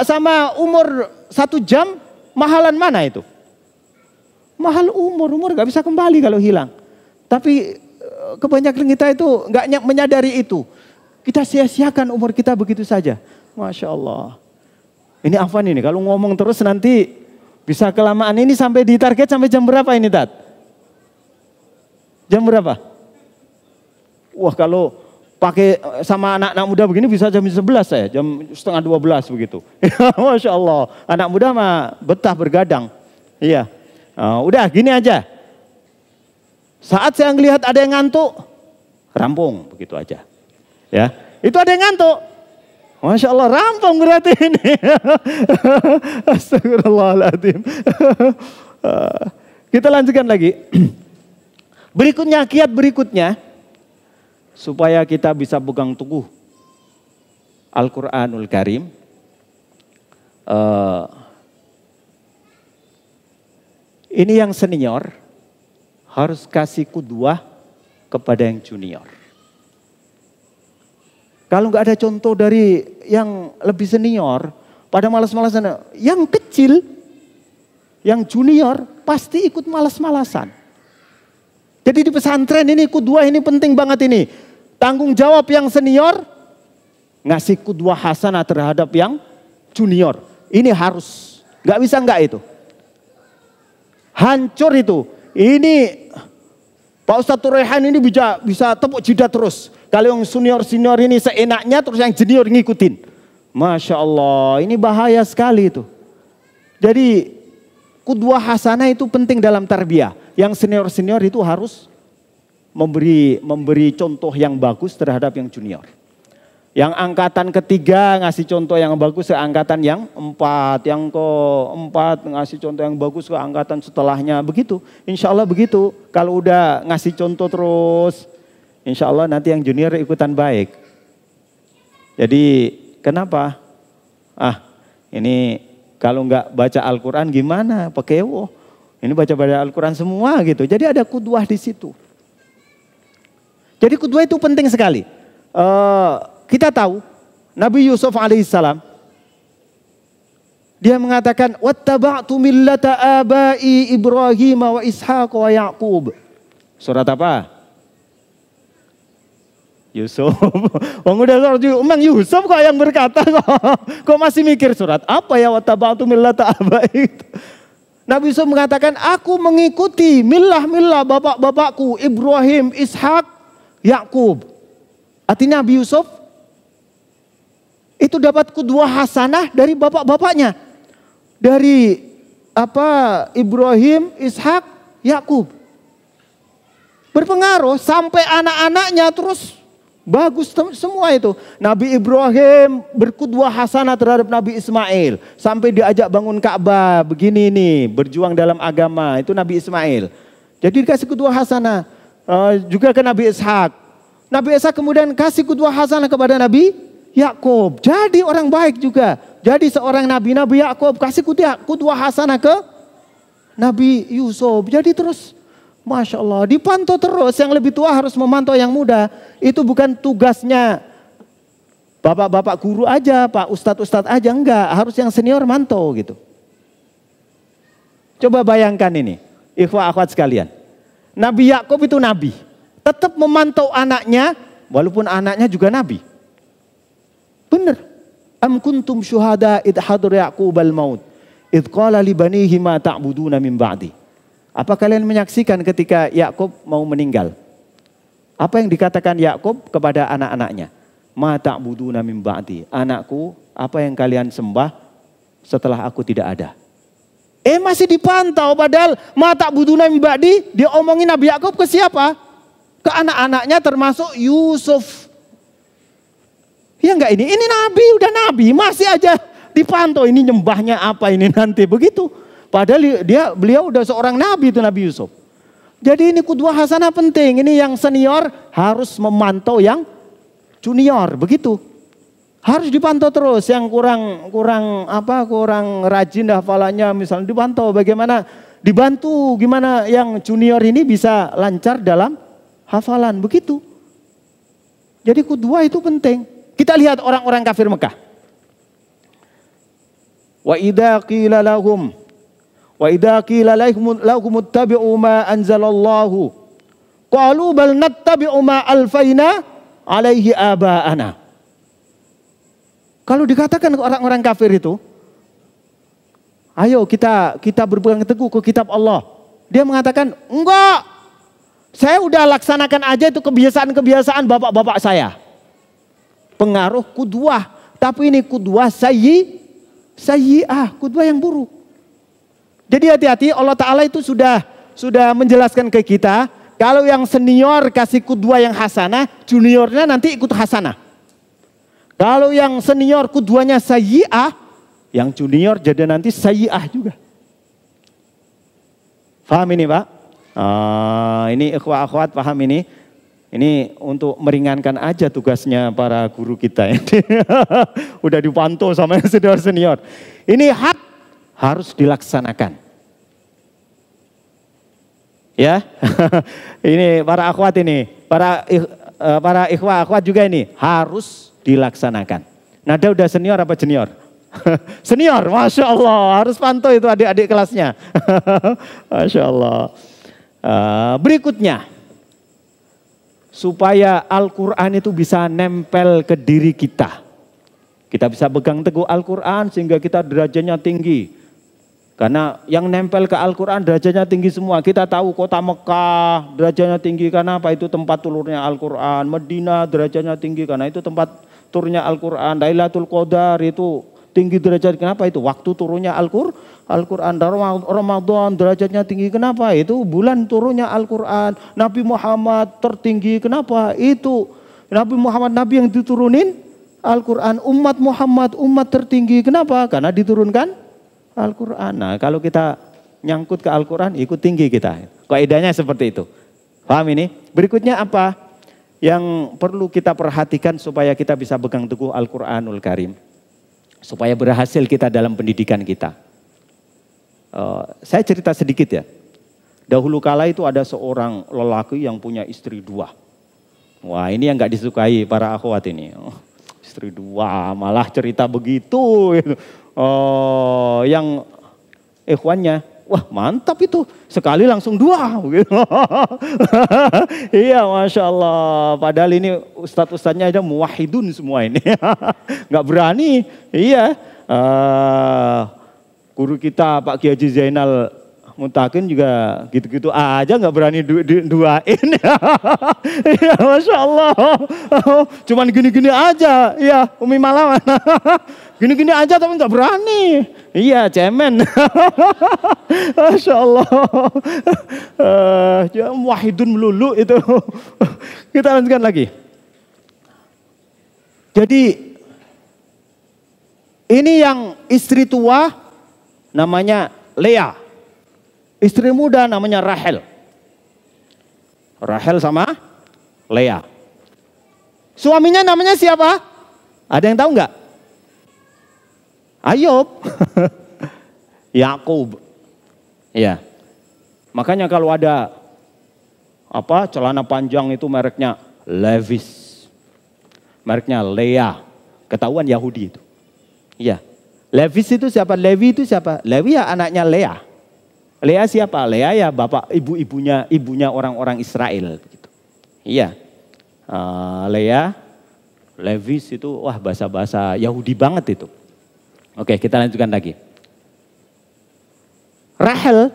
sama umur 1 jam, mahalan mana itu? Mahal umur gak bisa kembali kalau hilang. Tapi kebanyakan kita itu gak menyadari itu. Kita sia-siakan umur kita begitu saja. Masya Allah. Ini Afwan ini kalau ngomong terus nanti bisa kelamaan. Ini sampai di target sampai jam berapa ini Tat? Jam berapa? Wah kalau pakai sama anak-anak muda begini bisa jam 11 saya. Jam setengah 12 begitu. Masya Allah. Anak muda mah betah bergadang. Iya. Udah gini aja. Saat saya ngelihat ada yang ngantuk, rampung begitu aja. Ya, itu ada yang ngantuk. Masya Allah rampung berarti ini. Astagfirullahaladzim. Kita lanjutkan lagi. Berikutnya, kiat berikutnya. Supaya kita bisa pegang teguh Al-Quranul Karim. Ini yang senior harus kasih kudwah kepada yang junior. Kalau nggak ada contoh dari yang lebih senior, pada malas-malasan, yang kecil, yang junior pasti ikut malas-malasan. Jadi di pesantren ini kudwah ini penting banget ini. Tanggung jawab yang senior ngasih kudwah hasanah terhadap yang junior. Ini harus, nggak bisa nggak itu. Hancur itu. Ini Pak Ustadz Turehan ini bisa tepuk jidat terus. Kalau yang senior-senior ini seenaknya terus yang junior ngikutin. Masya Allah ini bahaya sekali itu. Jadi kudwah hasanah itu penting dalam tarbiyah. Yang senior-senior itu harus memberi contoh yang bagus terhadap yang junior. Yang angkatan ketiga ngasih contoh yang bagus ke angkatan yang 4. Yang keempat ngasih contoh yang bagus ke angkatan setelahnya. Begitu. Insya Allah begitu. Kalau udah ngasih contoh terus. Insya Allah nanti yang junior ikutan baik. Jadi kenapa? Ini kalau nggak baca Al-Quran gimana? Pekewo. Ini baca Al-Quran semua gitu. Jadi ada kudwah di situ. Jadi kudwah itu penting sekali. Kita tahu Nabi Yusuf alaihissalam dia mengatakan wattaba'tu millata abai Ibrahim wa Ishaq wa Yaqub. Surat apa? Yusuf. Wong udah Emang Yusuf kok yang berkata kok masih mikir surat apa ya wattaba'tu millata abai. Nabi Yusuf mengatakan aku mengikuti millah bapak-bapakku Ibrahim, Ishak, Yakub. Artinya Nabi Yusuf itu dapat kudwah hasanah dari bapak-bapaknya. Dari Ibrahim, Ishak, Yakub. Berpengaruh sampai anak-anaknya terus bagus semua itu. Nabi Ibrahim berkudwah hasanah terhadap Nabi Ismail. Sampai diajak bangun Ka'bah begini nih, berjuang dalam agama. Itu Nabi Ismail. Jadi dikasih kudwah hasanah. Juga ke Nabi Ishak. Nabi Ishak kemudian kasih kudwah hasanah kepada Nabi Yakub. Jadi orang baik juga. Jadi seorang Nabi Yakub kasih kudwah hasanah ke Nabi Yusuf. Jadi terus Masya Allah dipantau terus. Yang lebih tua harus memantau yang muda. Itu bukan tugasnya bapak-bapak guru aja, pak ustadz-ustadz aja. Enggak, harus yang senior mantau gitu. Coba bayangkan ini. Ikhwah akhwat sekalian. Nabi Yakub itu nabi. Tetap memantau anaknya walaupun anaknya juga nabi. Benar. Am kuntum syuhada id hadur Yaqubal maut id qala li banihi ma ta'buduna min ba'di. Apa kalian menyaksikan ketika Yakub mau meninggal? Apa yang dikatakan Yakub kepada anak-anaknya? Ma ta'buduna min ba'di. Anakku, apa yang kalian sembah setelah aku tidak ada? Masih dipantau, padahal mata buduna mibadi, dia omongin Nabi Yakub ke siapa? Ke anak-anaknya termasuk Yusuf. Ya enggak, ini Nabi, udah Nabi, masih aja dipantau, ini nyembahnya apa ini nanti, begitu. Padahal beliau udah seorang Nabi, itu Nabi Yusuf. Jadi ini qudwah hasanah penting, ini yang senior harus memantau yang junior, begitu. Harus dipantau terus, yang kurang rajin hafalannya misalnya dipantau bagaimana, dibantu gimana yang junior ini bisa lancar dalam hafalan, begitu. Jadi qudwah itu penting. Kita lihat orang-orang kafir Mekah. Wa idza qila lahum ittabi'u ma anzalallahu qalu bal nattabi'u ma alfaina alaihi aba'ana. Kalau dikatakan ke orang-orang kafir itu, ayo kita berpegang teguh ke kitab Allah. Dia mengatakan, enggak, saya udah laksanakan aja itu kebiasaan-kebiasaan bapak-bapak saya. Pengaruh qudwah, tapi ini qudwah sayyi'ah, qudwah yang buruk. Jadi hati-hati, Allah Ta'ala itu sudah menjelaskan ke kita, kalau yang senior kasih qudwah yang hasanah, juniornya nanti ikut hasanah. Kalau yang senior qudwahnya sayyi'ah, yang junior jadi nanti sayyi'ah juga. Paham ini Pak? Ini ikhwah akhwat paham ini? Ini untuk meringankan aja tugasnya para guru kita ini. Udah dipantau sama yang senior-senior. Ini hak harus dilaksanakan. Ya, ini para akhwat ini, para ikhwah akhwat juga ini harus dilaksanakan. Nada udah senior apa junior? Senior, Masya Allah, harus pantau itu adik-adik kelasnya. Masya Allah. Berikutnya, supaya Al-Quran itu bisa nempel ke diri kita. Kita bisa pegang teguh Al-Quran sehingga kita derajatnya tinggi. Karena yang nempel ke Al-Quran derajatnya tinggi semua. Kita tahu kota Mekah derajatnya tinggi karena apa? Itu tempat turunnya Al-Quran. Madinah derajatnya tinggi karena itu tempat turunnya Al-Quran. Lailatul Qadar itu tinggi derajat, kenapa? Itu waktu turunnya Al-Quran. Ramadan derajatnya tinggi, kenapa? Itu bulan turunnya Al-Quran. Nabi Muhammad tertinggi, kenapa? Itu Nabi Muhammad, Nabi yang diturunin Al-Quran. Umat Muhammad, umat tertinggi, kenapa? Karena diturunkan Al-Quran. Nah kalau kita nyangkut ke Al-Quran, ikut tinggi kita. Kaidahnya seperti itu. Paham ini? Berikutnya apa yang perlu kita perhatikan supaya kita bisa pegang teguh Al-Quranul Karim? Supaya berhasil kita dalam pendidikan kita. Saya cerita sedikit ya. Dahulu kala itu ada seorang lelaki yang punya istri 2. Wah ini yang gak disukai para akhwat ini. Istri 2 malah cerita begitu. Yang ikhwannya, wah mantap itu, sekali langsung 2 gitu. Iya Masya Allah, padahal ini ustadz-ustadznya aja muwahhidun semua ini. Gak berani, iya. Guru kita Pak Kiai Haji Zainal Mutakin juga gitu-gitu aja gak berani duain. Iya Masya Allah, cuman gini-gini aja, iya Umi Malawan. Gini-gini aja tapi gak berani. Iya cemen. Masya Allah. Wahidun melulu itu. Kita lanjutkan lagi. Jadi ini yang istri tua namanya Lea. Istri muda namanya Rahel. Rahel sama Lea. Suaminya namanya siapa? Ada yang tahu nggak? Ayub. Yakub. Ya. Makanya kalau ada celana panjang itu mereknya Levi's. Mereknya Lea. Ketahuan Yahudi itu. Iya. Levi's itu siapa? Levi itu siapa? Levi ya anaknya Lea. Lea siapa? Lea ya bapak ibunya orang-orang Israel begitu. Iya. Lea, Levi's itu wah bahasa-bahasa Yahudi banget itu. Oke, kita lanjutkan lagi. Rahel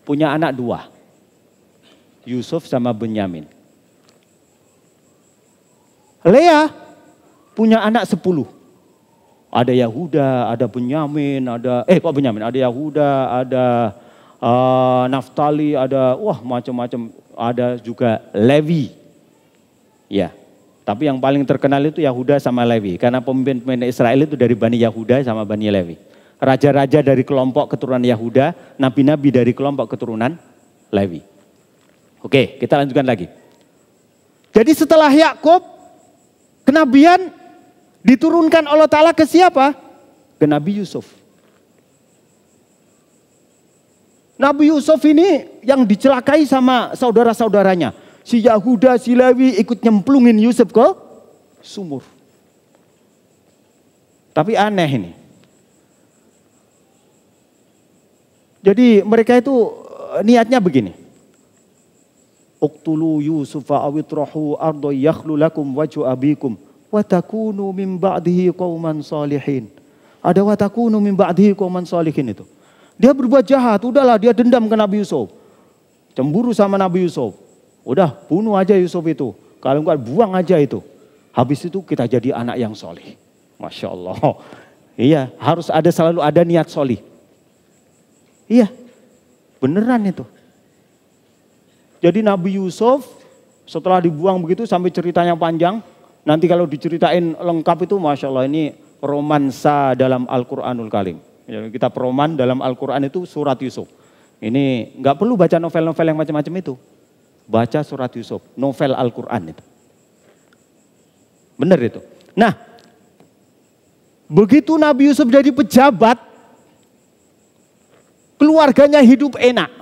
punya anak 2. Yusuf sama Benyamin. Lea punya anak 10. Ada Yahuda, ada Benyamin, ada ada Yahuda, ada Naftali, ada macam-macam, ada juga Lewi. Ya. Tapi yang paling terkenal itu Yahuda sama Lewi, karena pemimpin Israel itu dari Bani Yahuda sama Bani Lewi. Raja-raja dari kelompok keturunan Yahuda, nabi-nabi dari kelompok keturunan Lewi. Oke, kita lanjutkan lagi. Jadi setelah Yakub, kenabian diturunkan Allah Ta'ala ke siapa? Ke Nabi Yusuf. Nabi Yusuf ini yang dicelakai sama saudara-saudaranya. Si Yahuda, si Lewi ikut nyemplungin Yusuf ke sumur. Tapi aneh ini. Jadi mereka itu niatnya begini. Uqtulu Yusufa awitrahu ardo yakhlu lakum wajhu abikum. Watakunu min ba'dihi qauman salihin. Ada watakunu min ba'dihi qauman salihin itu. Dia berbuat jahat, udahlah dia dendam ke Nabi Yusuf. Cemburu sama Nabi Yusuf. Udah bunuh aja Yusuf itu. Kalau enggak buang aja itu. Habis itu kita jadi anak yang solih. Masya Allah. Iya, harus selalu ada niat solih. Iya, beneran itu. Jadi Nabi Yusuf setelah dibuang begitu sampai ceritanya panjang. Nanti kalau diceritain lengkap itu Masya Allah ini romansa dalam Al-Quranul Karim. Kita peroman dalam Al-Quran itu surat Yusuf. Ini nggak perlu baca novel-novel yang macam-macam itu. Baca surat Yusuf, novel Al-Quran itu. Benar itu. Nah, begitu Nabi Yusuf jadi pejabat, keluarganya hidup enak.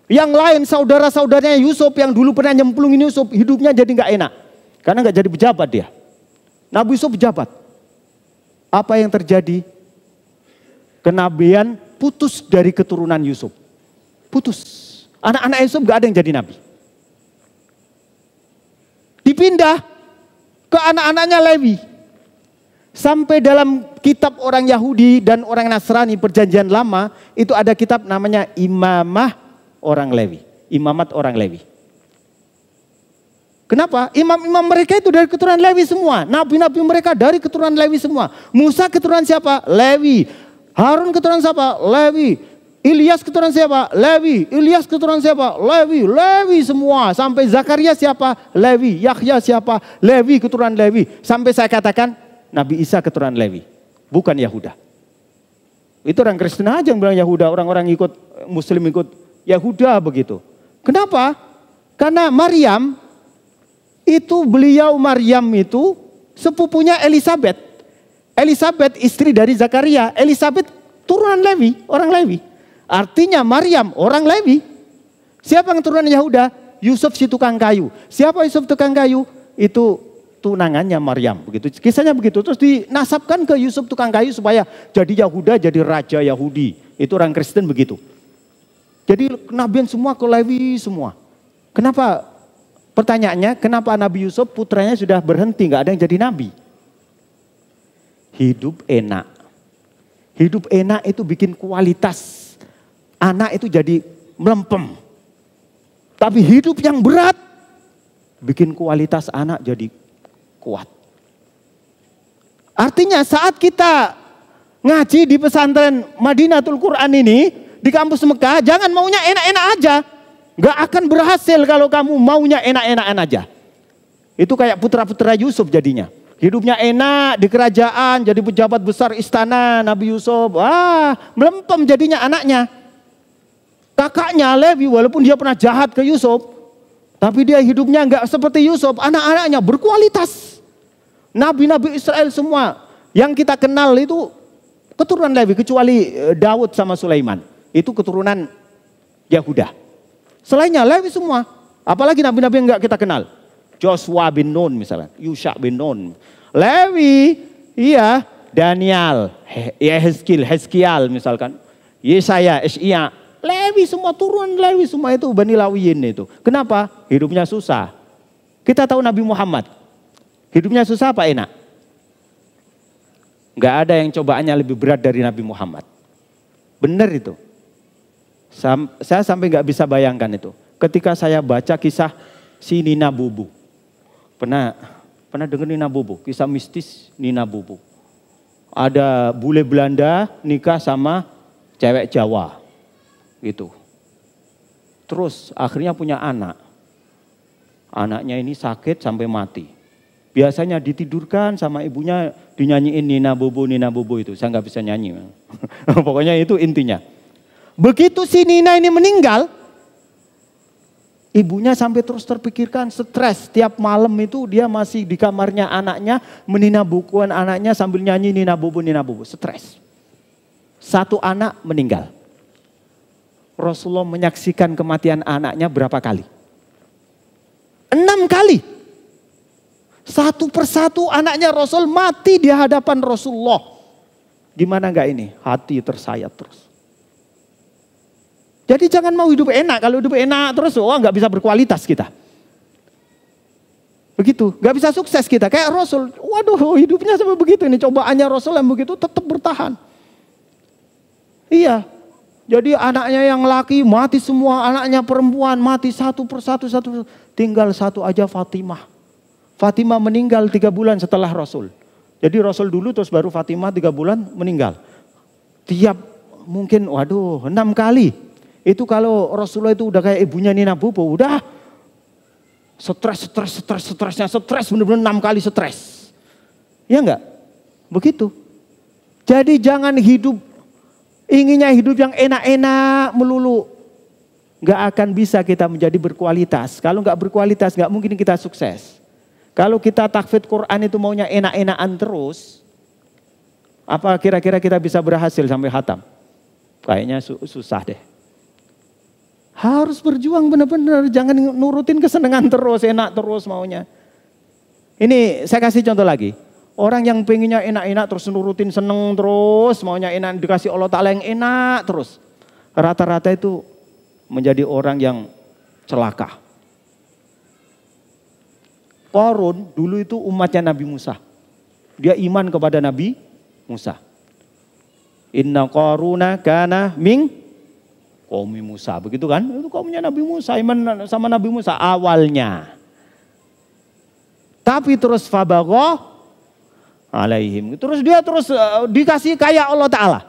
Yang lain saudara-saudaranya Yusuf yang dulu pernah nyemplungin Yusuf, hidupnya jadi nggak enak. Karena nggak jadi pejabat dia. Nabi Yusuf pejabat. Apa yang terjadi? Kenabian putus dari keturunan Yusuf. Putus. Anak-anak Yusuf nggak ada yang jadi nabi. Dipindah ke anak-anaknya Lewi. Sampai dalam kitab orang Yahudi dan orang Nasrani perjanjian lama. Itu ada kitab namanya Imamah orang Lewi. Imamat orang Lewi. Kenapa? Imam-imam mereka itu dari keturunan Lewi semua. Nabi-nabi mereka dari keturunan Lewi semua. Musa keturunan siapa? Lewi. Harun keturunan siapa? Lewi. Ilyas keturunan siapa? Lewi. Ilyas keturunan siapa? Lewi. Lewi semua. Sampai Zakaria siapa? Lewi. Yahya siapa? Lewi, keturunan Lewi. Sampai saya katakan Nabi Isa keturunan Lewi. Bukan Yahuda. Itu orang Kristen aja yang bilang Yahuda. Orang-orang ikut Muslim ikut Yahuda begitu. Kenapa? Karena Maryam Maryam itu sepupunya Elizabeth. Elizabeth istri dari Zakaria. Elizabeth turunan Lewi, orang Lewi. Artinya Maryam orang Lewi. Siapa yang turunan Yahuda? Yusuf si tukang kayu. Siapa Yusuf tukang kayu? Itu tunangannya Maryam. Begitu. Kisahnya begitu. Terus dinasabkan ke Yusuf tukang kayu supaya jadi Yahuda, jadi raja Yahudi. Itu orang Kristen begitu. Jadi kenabian semua ke Lewi semua. Kenapa? Pertanyaannya, kenapa Nabi Yusuf putranya sudah berhenti, nggak ada yang jadi nabi? Hidup enak. Hidup enak itu bikin kualitas anak itu jadi melempem. Tapi hidup yang berat bikin kualitas anak jadi kuat. Artinya saat kita ngaji di pesantren Madinatul Quran ini, di kampus Mekah, jangan maunya enak-enak aja. Gak akan berhasil kalau kamu maunya enak-enakan aja. Itu kayak putra-putra Yusuf jadinya. Hidupnya enak di kerajaan, jadi pejabat besar istana Nabi Yusuf. Melempem jadinya anaknya. Kakaknya Lewi walaupun dia pernah jahat ke Yusuf, tapi dia hidupnya gak seperti Yusuf. Anak-anaknya berkualitas. Nabi-nabi Israel semua yang kita kenal itu keturunan Lewi, kecuali Daud sama Sulaiman. Itu keturunan Yahuda. Selainnya Lewi semua. Apalagi nabi-nabi yang enggak kita kenal. Joshua bin Nun misalnya. Yusha bin Nun. Lewi. Iya. Daniel. Hezkiel misalkan. Yesaya. Isya. Lewi semua turun Lewi semua itu. Bani Lawiyin itu. Kenapa? Hidupnya susah. Kita tahu Nabi Muhammad. Hidupnya susah apa enak? Enggak ada yang cobaannya lebih berat dari Nabi Muhammad. Benar itu. Saya sampai nggak bisa bayangkan itu. Ketika saya baca kisah si Nina Bubu. Pernah dengar Nina Bubu? Kisah mistis Nina Bubu. ada bule Belanda nikah sama cewek Jawa gitu. Terus akhirnya punya anak. Anaknya ini sakit sampai mati. Biasanya ditidurkan sama ibunya, dinyanyiin Nina Bobo itu. Saya nggak bisa nyanyi. Pokoknya itu intinya. Begitu si Nina ini meninggal, ibunya sampai terus terpikirkan, stres. Tiap malam itu dia masih di kamarnya anaknya, menina bukuan anaknya sambil nyanyi Nina Bobo, stres. Satu anak meninggal. Rasulullah menyaksikan kematian anaknya berapa kali? 6 kali. Satu persatu anaknya Rasul mati di hadapan Rasulullah. Gimana enggak ini? Hati tersayat terus. Jadi jangan mau hidup enak. Kalau hidup enak terus, enggak bisa berkualitas kita. Begitu, enggak bisa sukses kita. Kayak Rasul, waduh hidupnya sampai begitu. Ini cobaannya Rasul yang begitu tetap bertahan. Iya. Jadi anaknya yang laki mati semua, anaknya perempuan mati satu persatu. Tinggal satu aja Fatimah. Fatimah meninggal 3 bulan setelah Rasul. Jadi Rasul dulu terus baru Fatimah 3 bulan meninggal. Tiap mungkin 6 kali. Itu kalau Rasulullah itu udah kayak ibunya Nina Bobo, udah stresnya benar-benar 6 kali stres. Iya enggak? Begitu. Jadi jangan inginnya hidup yang enak-enak melulu. Nggak akan bisa kita menjadi berkualitas. Kalau nggak berkualitas nggak mungkin kita sukses. Kalau kita tahfidz Quran itu maunya enak-enakan terus, apa kira-kira kita bisa berhasil sampai khatam? Kayaknya susah deh. Harus berjuang benar-benar, jangan nurutin kesenangan terus, enak terus maunya. Ini saya kasih contoh lagi. Orang yang pengennya enak-enak terus nurutin seneng terus, maunya enak dikasih Allah Ta'ala yang enak terus. Rata-rata itu menjadi orang yang celaka. Qarun dulu itu umatnya Nabi Musa. Dia iman kepada Nabi Musa. Inna Qaruna kana min qaumi Musa. Begitu kan? Itu kaumnya Nabi Musa, iman sama Nabi Musa awalnya. Tapi terus fabagha alaihim. Terus dia dikasih kaya Allah Ta'ala.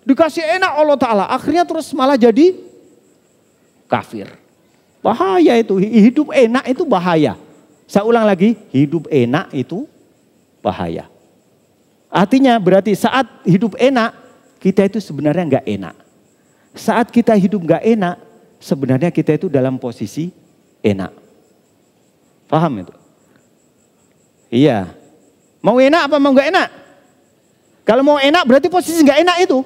Dikasih enak Allah Ta'ala. Akhirnya terus malah jadi kafir. Bahaya itu. Hidup enak itu bahaya. Saya ulang lagi. Hidup enak itu bahaya. Artinya berarti saat hidup enak, kita itu sebenarnya enggak enak. Saat kita hidup enggak enak, sebenarnya kita itu dalam posisi enak. Paham itu? Iya. Mau enak apa mau enggak enak? Kalau mau enak berarti posisi enggak enak itu.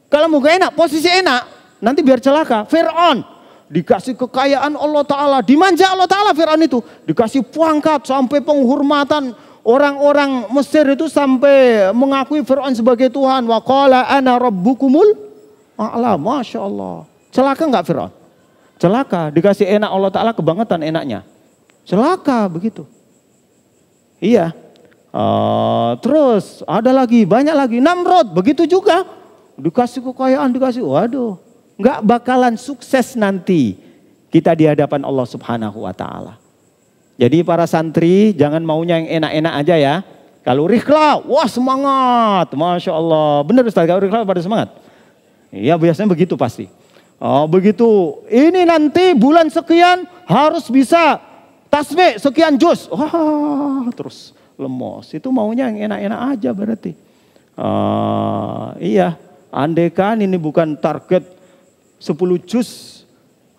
Kalau mau enggak enak, posisi enak. Nanti biar celaka. Fir'aun dikasih kekayaan Allah Ta'ala. Dimanja Allah Ta'ala Fir'aun itu. Dikasih pangkat sampai penghormatan. Orang-orang Mesir itu sampai mengakui Fir'aun sebagai Tuhan. Wa qala ana rabbukumul a'la. Masya Allah. Celaka enggak Fir'aun? Celaka. Dikasih enak Allah Ta'ala kebangetan enaknya. Celaka begitu. Iya. Terus ada lagi, banyak lagi. Namrud begitu juga. Dikasih kekayaan, waduh. Enggak bakalan sukses nanti kita di hadapan Allah Subhanahu wa Ta'ala. Jadi para santri jangan maunya yang enak-enak aja ya. Kalau rihlah, wah semangat. Masya Allah. Benar Ustaz, kalau rihlah pada semangat. Iya biasanya begitu pasti. Begitu, ini nanti bulan sekian harus bisa tasbih sekian juz. Wah terus lemos. Itu maunya yang enak-enak aja berarti. Iya, andaikan ini bukan target 10 juz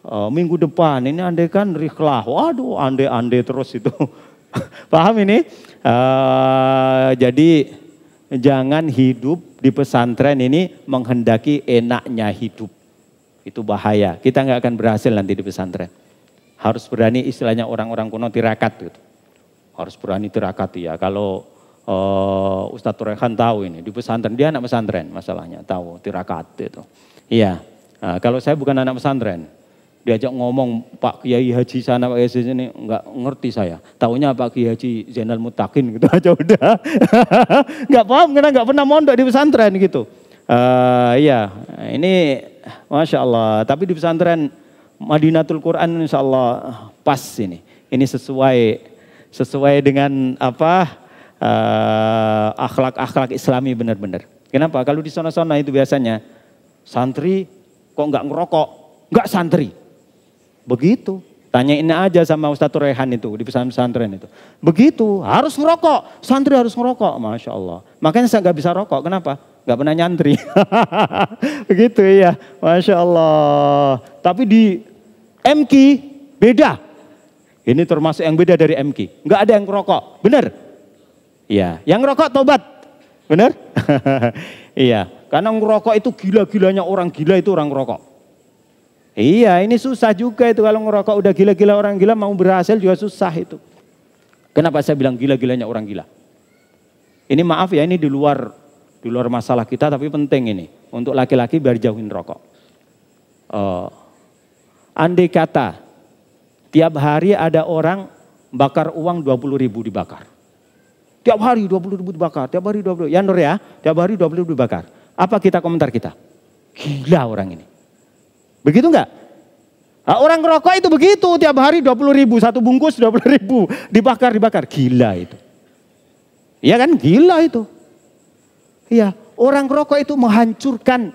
minggu depan. Ini andaikan rihlah. Waduh, ande terus itu. Paham ini? Jadi jangan hidup di pesantren ini menghendaki enaknya hidup. Itu bahaya. Kita nggak akan berhasil nanti di pesantren. Harus berani istilahnya orang-orang kuno tirakat gitu. Harus berani tirakat ya. Kalau Ustadz Turehan tahu ini di pesantren, dia anak pesantren masalahnya, tahu tirakat itu. Iya. Kalau saya bukan anak pesantren, diajak ngomong Pak Kiai Haji sana Pak Kiai sini nggak ngerti saya. Taunya Pak Kiai Haji Zainal Mutakin gitu aja udah. Nggak paham karena nggak pernah mondok di pesantren gitu. Iya, ini Masya Allah. Tapi di pesantren Madinatul Quran Insya Allah pas ini. Ini sesuai dengan apa akhlak-akhlak Islami benar-benar. Kenapa? Kalau di sana-sana itu biasanya santri kok nggak ngerokok, nggak santri. Begitu. Tanyain aja sama Ustadz Rehan itu di pesantren itu. Begitu, harus ngerokok, santri harus ngerokok, Masya Allah. Makanya saya nggak bisa rokok, kenapa? Nggak pernah nyantri. Begitu ya, Masya Allah. Tapi di MQ beda. Ini termasuk yang beda dari MQ. Nggak ada yang ngerokok, benar? Iya, yang ngerokok tobat, benar? Iya, karena ngerokok itu gila-gilanya orang gila itu orang ngerokok. Iya, ini susah juga itu kalau ngerokok udah gila-gila orang gila mau berhasil juga susah itu. Kenapa saya bilang gila-gilanya orang gila? Ini maaf ya, ini di luar masalah kita tapi penting ini untuk laki-laki biar jauhin rokok. Andai kata tiap hari ada orang bakar uang 20.000 dibakar. Tiap hari 20.000 dibakar, tiap hari 20. Ya Nur ya, tiap hari 20.000 dibakar. Apa komentar kita? Gila orang ini. Begitu enggak? Nah, orang ngerokok itu begitu, tiap hari 20.000, satu bungkus 20.000, dibakar. Gila itu. Iya kan? Gila itu. Iya, orang ngerokok itu menghancurkan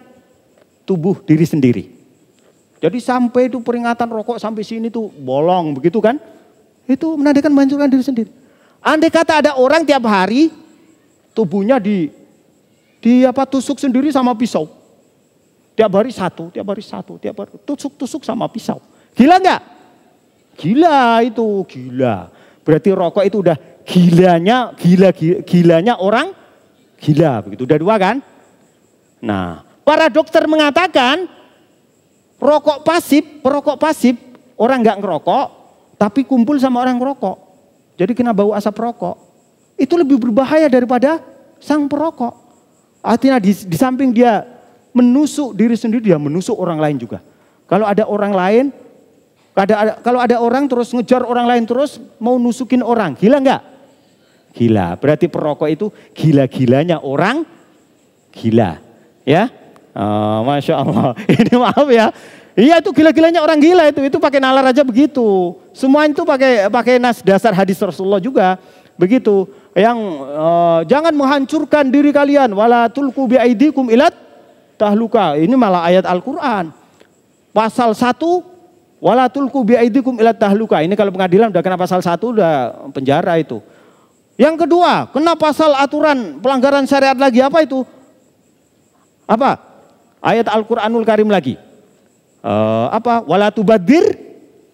tubuh diri sendiri. Jadi sampai itu peringatan rokok sampai sini tuh bolong, begitu kan? Itu menandakan menghancurkan diri sendiri. Andai kata ada orang tiap hari tubuhnya tusuk sendiri sama pisau. Tiap hari satu, tiap hari tusuk sama pisau. Gila enggak? Gila itu, gila. Berarti rokok itu udah gilanya orang gila. Begitu, udah dua kan? Nah, para dokter mengatakan perokok pasif, orang enggak ngerokok, tapi kumpul sama orang ngerokok. Jadi kena bau asap rokok. Itu lebih berbahaya daripada sang perokok. Artinya di samping dia menusuk diri sendiri, dia menusuk orang lain juga. Kalau ada orang lain, kalau ada orang terus ngejar orang lain terus mau nusukin orang, gila enggak? Gila. Berarti perokok itu gila-gilanya orang gila. Ya, Masya Allah. Ini maaf ya. Iya itu gila-gilanya orang gila itu pakai nalar aja begitu. Semua itu pakai nas dasar hadis Rasulullah juga begitu. Yang jangan menghancurkan diri kalian, wala tulqu biaidikum ilat tahluka. Ini malah ayat Al-Quran. Pasal 1, wala tulqu biaidikum ilat tahluka. Ini kalau pengadilan udah kena pasal 1 udah penjara itu. Yang kedua, kena pasal aturan pelanggaran syariat lagi, apa itu? Apa? Ayat Al-Quranul Karim lagi. Wala tubadir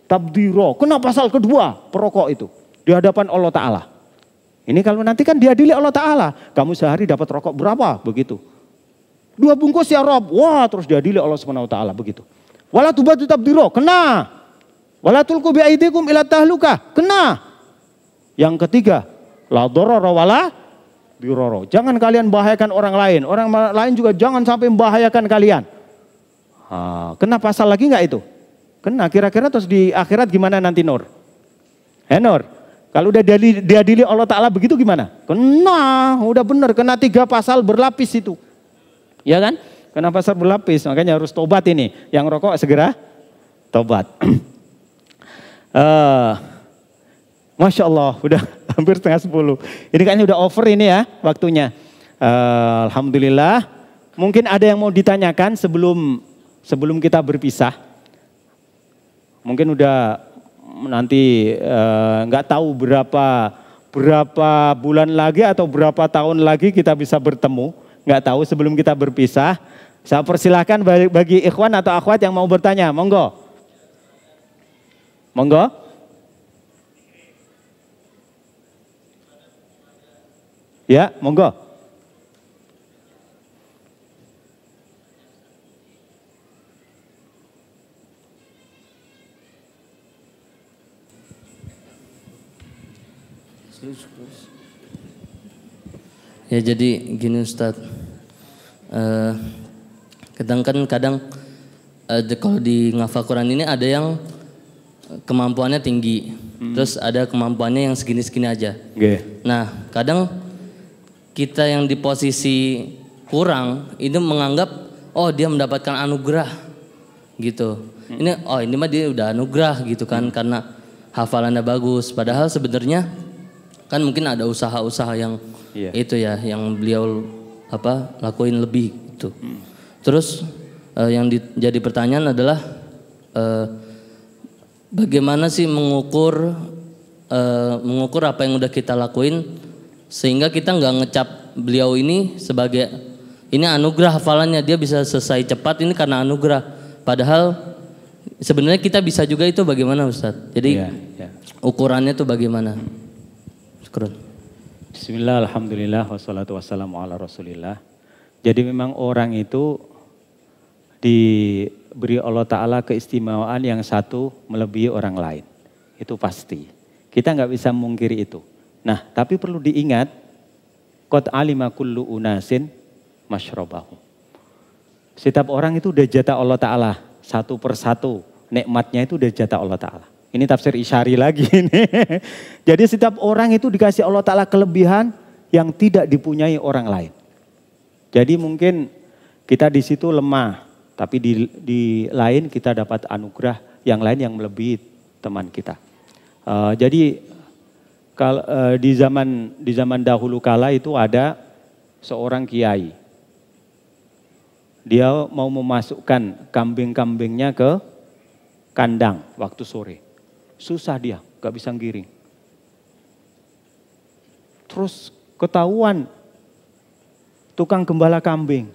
tabdiro. Kena pasal kedua perokok itu di hadapan Allah Ta'ala. Ini kalau nanti kan diadili Allah Ta'ala. Kamu sehari dapat rokok berapa? Begitu. 2 bungkus ya Rob. Wah, terus diadili Allah Subhanahu wa taala begitu. Wala tubadu tabdiro, kena. Wala tulqu biaidikum ila tahluka, kena. Yang ketiga, la darara wala dirara. Jangan kalian bahayakan orang lain. Orang lain juga jangan sampai membahayakan kalian. Kena pasal lagi enggak itu? Kena. Kira-kira terus di akhirat gimana nanti Nur? Nur, kalau udah diadili Allah Ta'ala begitu gimana? Kena, udah benar. Kena 3 pasal berlapis itu. Ya kan? Kena pasal berlapis. Makanya harus tobat ini. Yang rokok segera tobat. Masya Allah, udah hampir 9:30. Ini kayaknya udah over ini ya waktunya. Alhamdulillah. Mungkin ada yang mau ditanyakan sebelum kita berpisah. Mungkin udah nanti nggak tahu berapa bulan lagi atau berapa tahun lagi kita bisa bertemu. Nggak tahu sebelum kita berpisah. Saya persilahkan bagi ikhwan atau akhwat yang mau bertanya. Monggo. Monggo. Ya, monggo. Ya jadi gini Ustadz, kadang kalau di ngafal Quran ini ada yang kemampuannya tinggi, terus ada kemampuannya yang segini-segini aja. Nah kadang kita yang di posisi kurang itu menganggap oh dia mendapatkan anugerah gitu. Ini mah dia udah anugerah gitu kan karena hafalannya bagus. Padahal sebenarnya Kan mungkin ada usaha-usaha yang itu ya, yang beliau lakuin lebih gitu. Terus yang jadi pertanyaan adalah bagaimana sih mengukur apa yang udah kita lakuin sehingga kita nggak ngecap beliau ini sebagai ini anugerah hafalannya, dia bisa selesai cepat ini karena anugerah. Padahal sebenarnya kita bisa juga, itu bagaimana Ustadz? Jadi ukurannya tuh bagaimana? Bismillah, alhamdulillah, wassalatu wassalamu ala rasulillah. Jadi memang orang itu diberi Allah Ta'ala keistimewaan yang satu melebihi orang lain. Itu pasti. Kita nggak bisa mungkiri itu. Nah, tapi perlu diingat, qad alima kullu unasin masyrabahum. Setiap orang itu udah jatah Allah Ta'ala. Satu persatu nikmatnya itu udah jatah Allah Ta'ala. Ini tafsir Isyari lagi ini. Jadi setiap orang itu dikasih Allah Ta'ala kelebihan yang tidak dipunyai orang lain. Jadi mungkin kita di situ lemah, tapi di lain kita dapat anugerah yang lain yang melebihi teman kita. Jadi di zaman dahulu kala itu ada seorang kiai. Dia mau memasukkan kambing-kambingnya ke kandang waktu sore. Susah dia, gak bisa giring. Terus ketahuan tukang gembala kambing.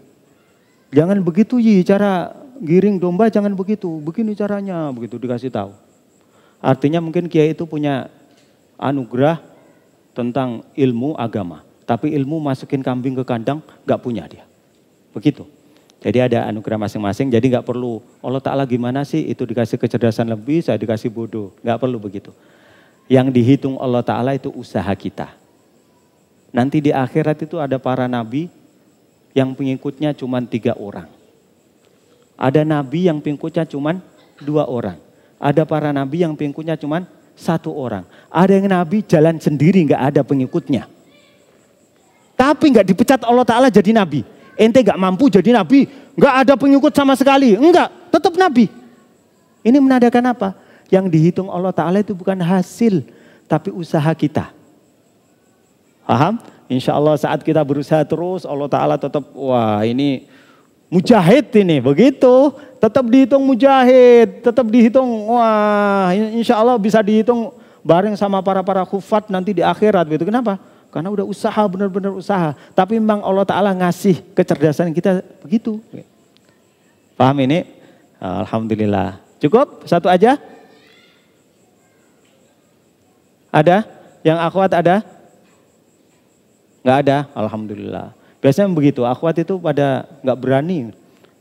Jangan begitu cara giring domba, jangan begitu. Begini caranya, begitu dikasih tahu. Artinya mungkin kiai itu punya anugerah tentang ilmu agama. Tapi ilmu masukin kambing ke kandang gak punya dia. Begitu. Jadi ada anugerah masing-masing, jadi gak perlu Allah Ta'ala gimana sih itu dikasih kecerdasan lebih, saya dikasih bodoh. Gak perlu begitu. Yang dihitung Allah Ta'ala itu usaha kita. Nanti di akhirat itu ada para nabi yang pengikutnya cuma 3 orang. Ada nabi yang pengikutnya cuma 2 orang. Ada para nabi yang pengikutnya cuma 1 orang. Ada yang nabi jalan sendiri gak ada pengikutnya. Tapi gak dipecat Allah Ta'ala jadi nabi. Ente gak mampu jadi nabi, gak ada pengikut sama sekali. Enggak, tetap nabi. Ini menandakan apa? Yang dihitung Allah Ta'ala itu bukan hasil, tapi usaha kita. Paham? Insya Allah saat kita berusaha terus, Allah Ta'ala tetap, wah ini mujahid ini, begitu. Tetap dihitung mujahid, tetap dihitung, wah insya Allah bisa dihitung bareng sama para khufat nanti di akhirat. Gitu. Kenapa? Karena udah usaha, benar-benar usaha. Tapi memang Allah Ta'ala ngasih kecerdasan kita begitu. Paham ini? Alhamdulillah. Cukup? Satu aja? Ada? Yang akhwat ada? Nggak ada? Alhamdulillah. Biasanya begitu, akhwat itu pada nggak berani.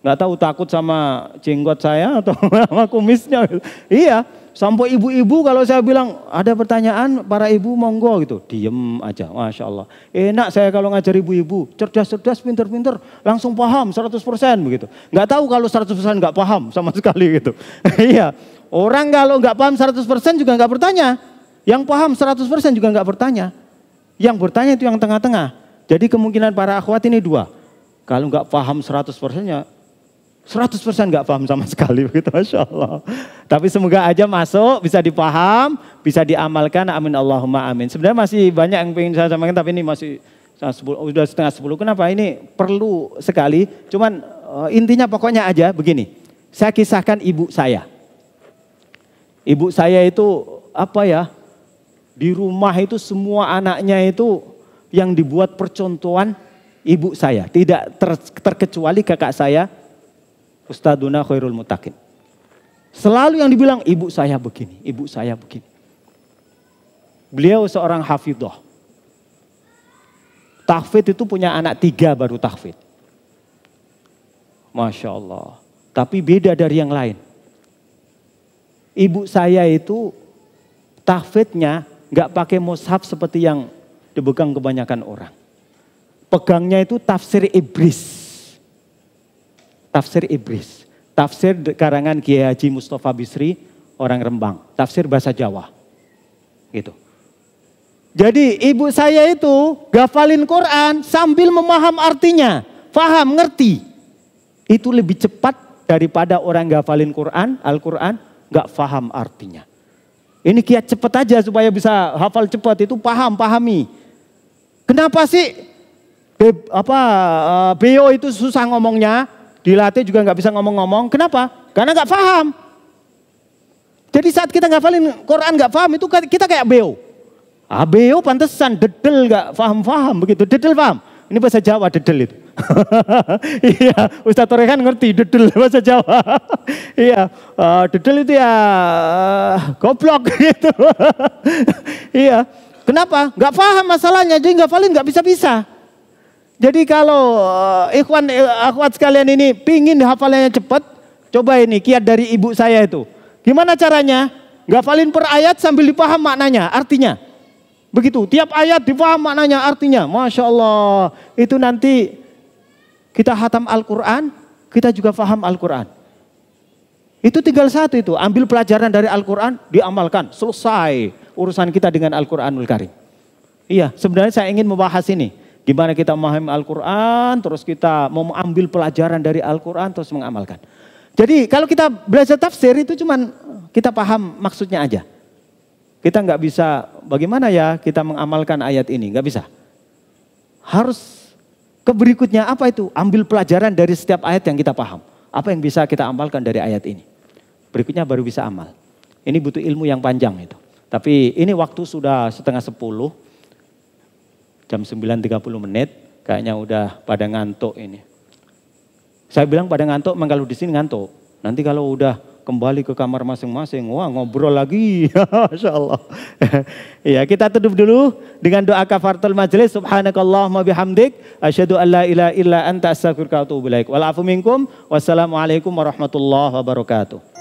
Nggak tahu takut sama jenggot saya atau sama kumisnya. Iya. Sampai ibu-ibu kalau saya bilang ada pertanyaan para ibu monggo gitu. Diem aja, Masya Allah. Enak saya kalau ngajar ibu-ibu. Cerdas-cerdas, pinter-pinter. Langsung paham 100% begitu. Nggak tahu kalau 100% nggak paham sama sekali gitu. Iya. Orang kalau nggak paham 100% juga nggak bertanya. Yang paham 100% juga nggak bertanya. Yang bertanya itu yang tengah-tengah. Jadi kemungkinan para akhwat ini 2. Kalau nggak paham 100%-nya. 100% nggak paham sama sekali begitu, Masya Allah. Tapi semoga aja masuk, bisa dipaham, bisa diamalkan, amin Allahumma amin. Sebenarnya masih banyak yang pengen saya sampaikan, tapi ini masih sudah setengah 10. Kenapa? Ini perlu sekali, cuman intinya pokoknya aja begini. Saya kisahkan ibu saya. Ibu saya itu di rumah itu semua anaknya itu yang dibuat percontohan ibu saya. Tidak terkecuali kakak saya, Ustaduna Khairul Mutakin. Selalu yang dibilang ibu saya begini, ibu saya begini. Beliau seorang hafidhah. Tahfidz itu punya anak 3 baru tahfidz. Masya Allah. Tapi beda dari yang lain. Ibu saya itu tahfidznya gak pakai mushaf seperti yang dipegang kebanyakan orang. Pegangnya itu tafsir Ibris. Tafsir Ibris, tafsir karangan Kiai Haji Mustafa Bisri, orang Rembang, tafsir bahasa Jawa. Gitu. Jadi ibu saya itu gafalin Quran sambil memaham artinya, paham, ngerti. Itu lebih cepat daripada orang gafalin Quran, Al-Quran, gak paham artinya. Ini kiat cepat aja supaya bisa hafal cepat, itu pahami. Kenapa sih Beo itu susah ngomongnya, dilatih juga nggak bisa ngomong-ngomong. Kenapa? Karena nggak paham. Jadi saat kita ngafalin Quran nggak paham, itu kita kayak Beo. Beo pantesan dedel nggak paham begitu. Dedel paham? Ini bahasa Jawa dedel itu. Iya, Ustadz Torehan ngerti dedel bahasa Jawa. Iya, dedel itu ya goblok gitu. Iya, kenapa? Nggak paham masalahnya, jadi ngafalin nggak bisa-bisa. Jadi kalau ikhwan akhwat sekalian ini pingin hafalannya cepat, coba ini kiat dari ibu saya itu. Gimana caranya? Ngafalin per ayat sambil dipaham maknanya, artinya. Begitu, tiap ayat dipaham maknanya, artinya. Masya Allah, itu nanti kita hatam Al-Quran, kita juga paham Al-Quran. Itu tinggal satu itu, ambil pelajaran dari Al-Quran, diamalkan, selesai urusan kita dengan Al-Quranul Karim. Iya, sebenarnya saya ingin membahas ini. Gimana kita memahami Al-Quran, terus kita mau mengambil pelajaran dari Al-Quran, terus mengamalkan. Jadi kalau kita belajar tafsir itu cuman kita paham maksudnya aja. Kita nggak bisa, bagaimana ya kita mengamalkan ayat ini, nggak bisa. Harus ke berikutnya apa itu? Ambil pelajaran dari setiap ayat yang kita paham. Apa yang bisa kita amalkan dari ayat ini? Berikutnya baru bisa amal. Ini butuh ilmu yang panjang itu. Tapi ini waktu sudah 9:30, jam 9:30, kayaknya udah pada ngantuk ini. Saya bilang pada ngantuk, memang kalau di sini ngantuk. Nanti kalau udah kembali ke kamar masing-masing, wah ngobrol lagi. Masya Allah. Ya, kita tutup dulu dengan doa kafaratul majelis. Subhanakallahumma bihamdik, asyhadu an la ilaha illa anta astaghfiruka wa atubu ilaik. Wal afu minkum. Wassalamualaikum warahmatullahi wabarakatuh.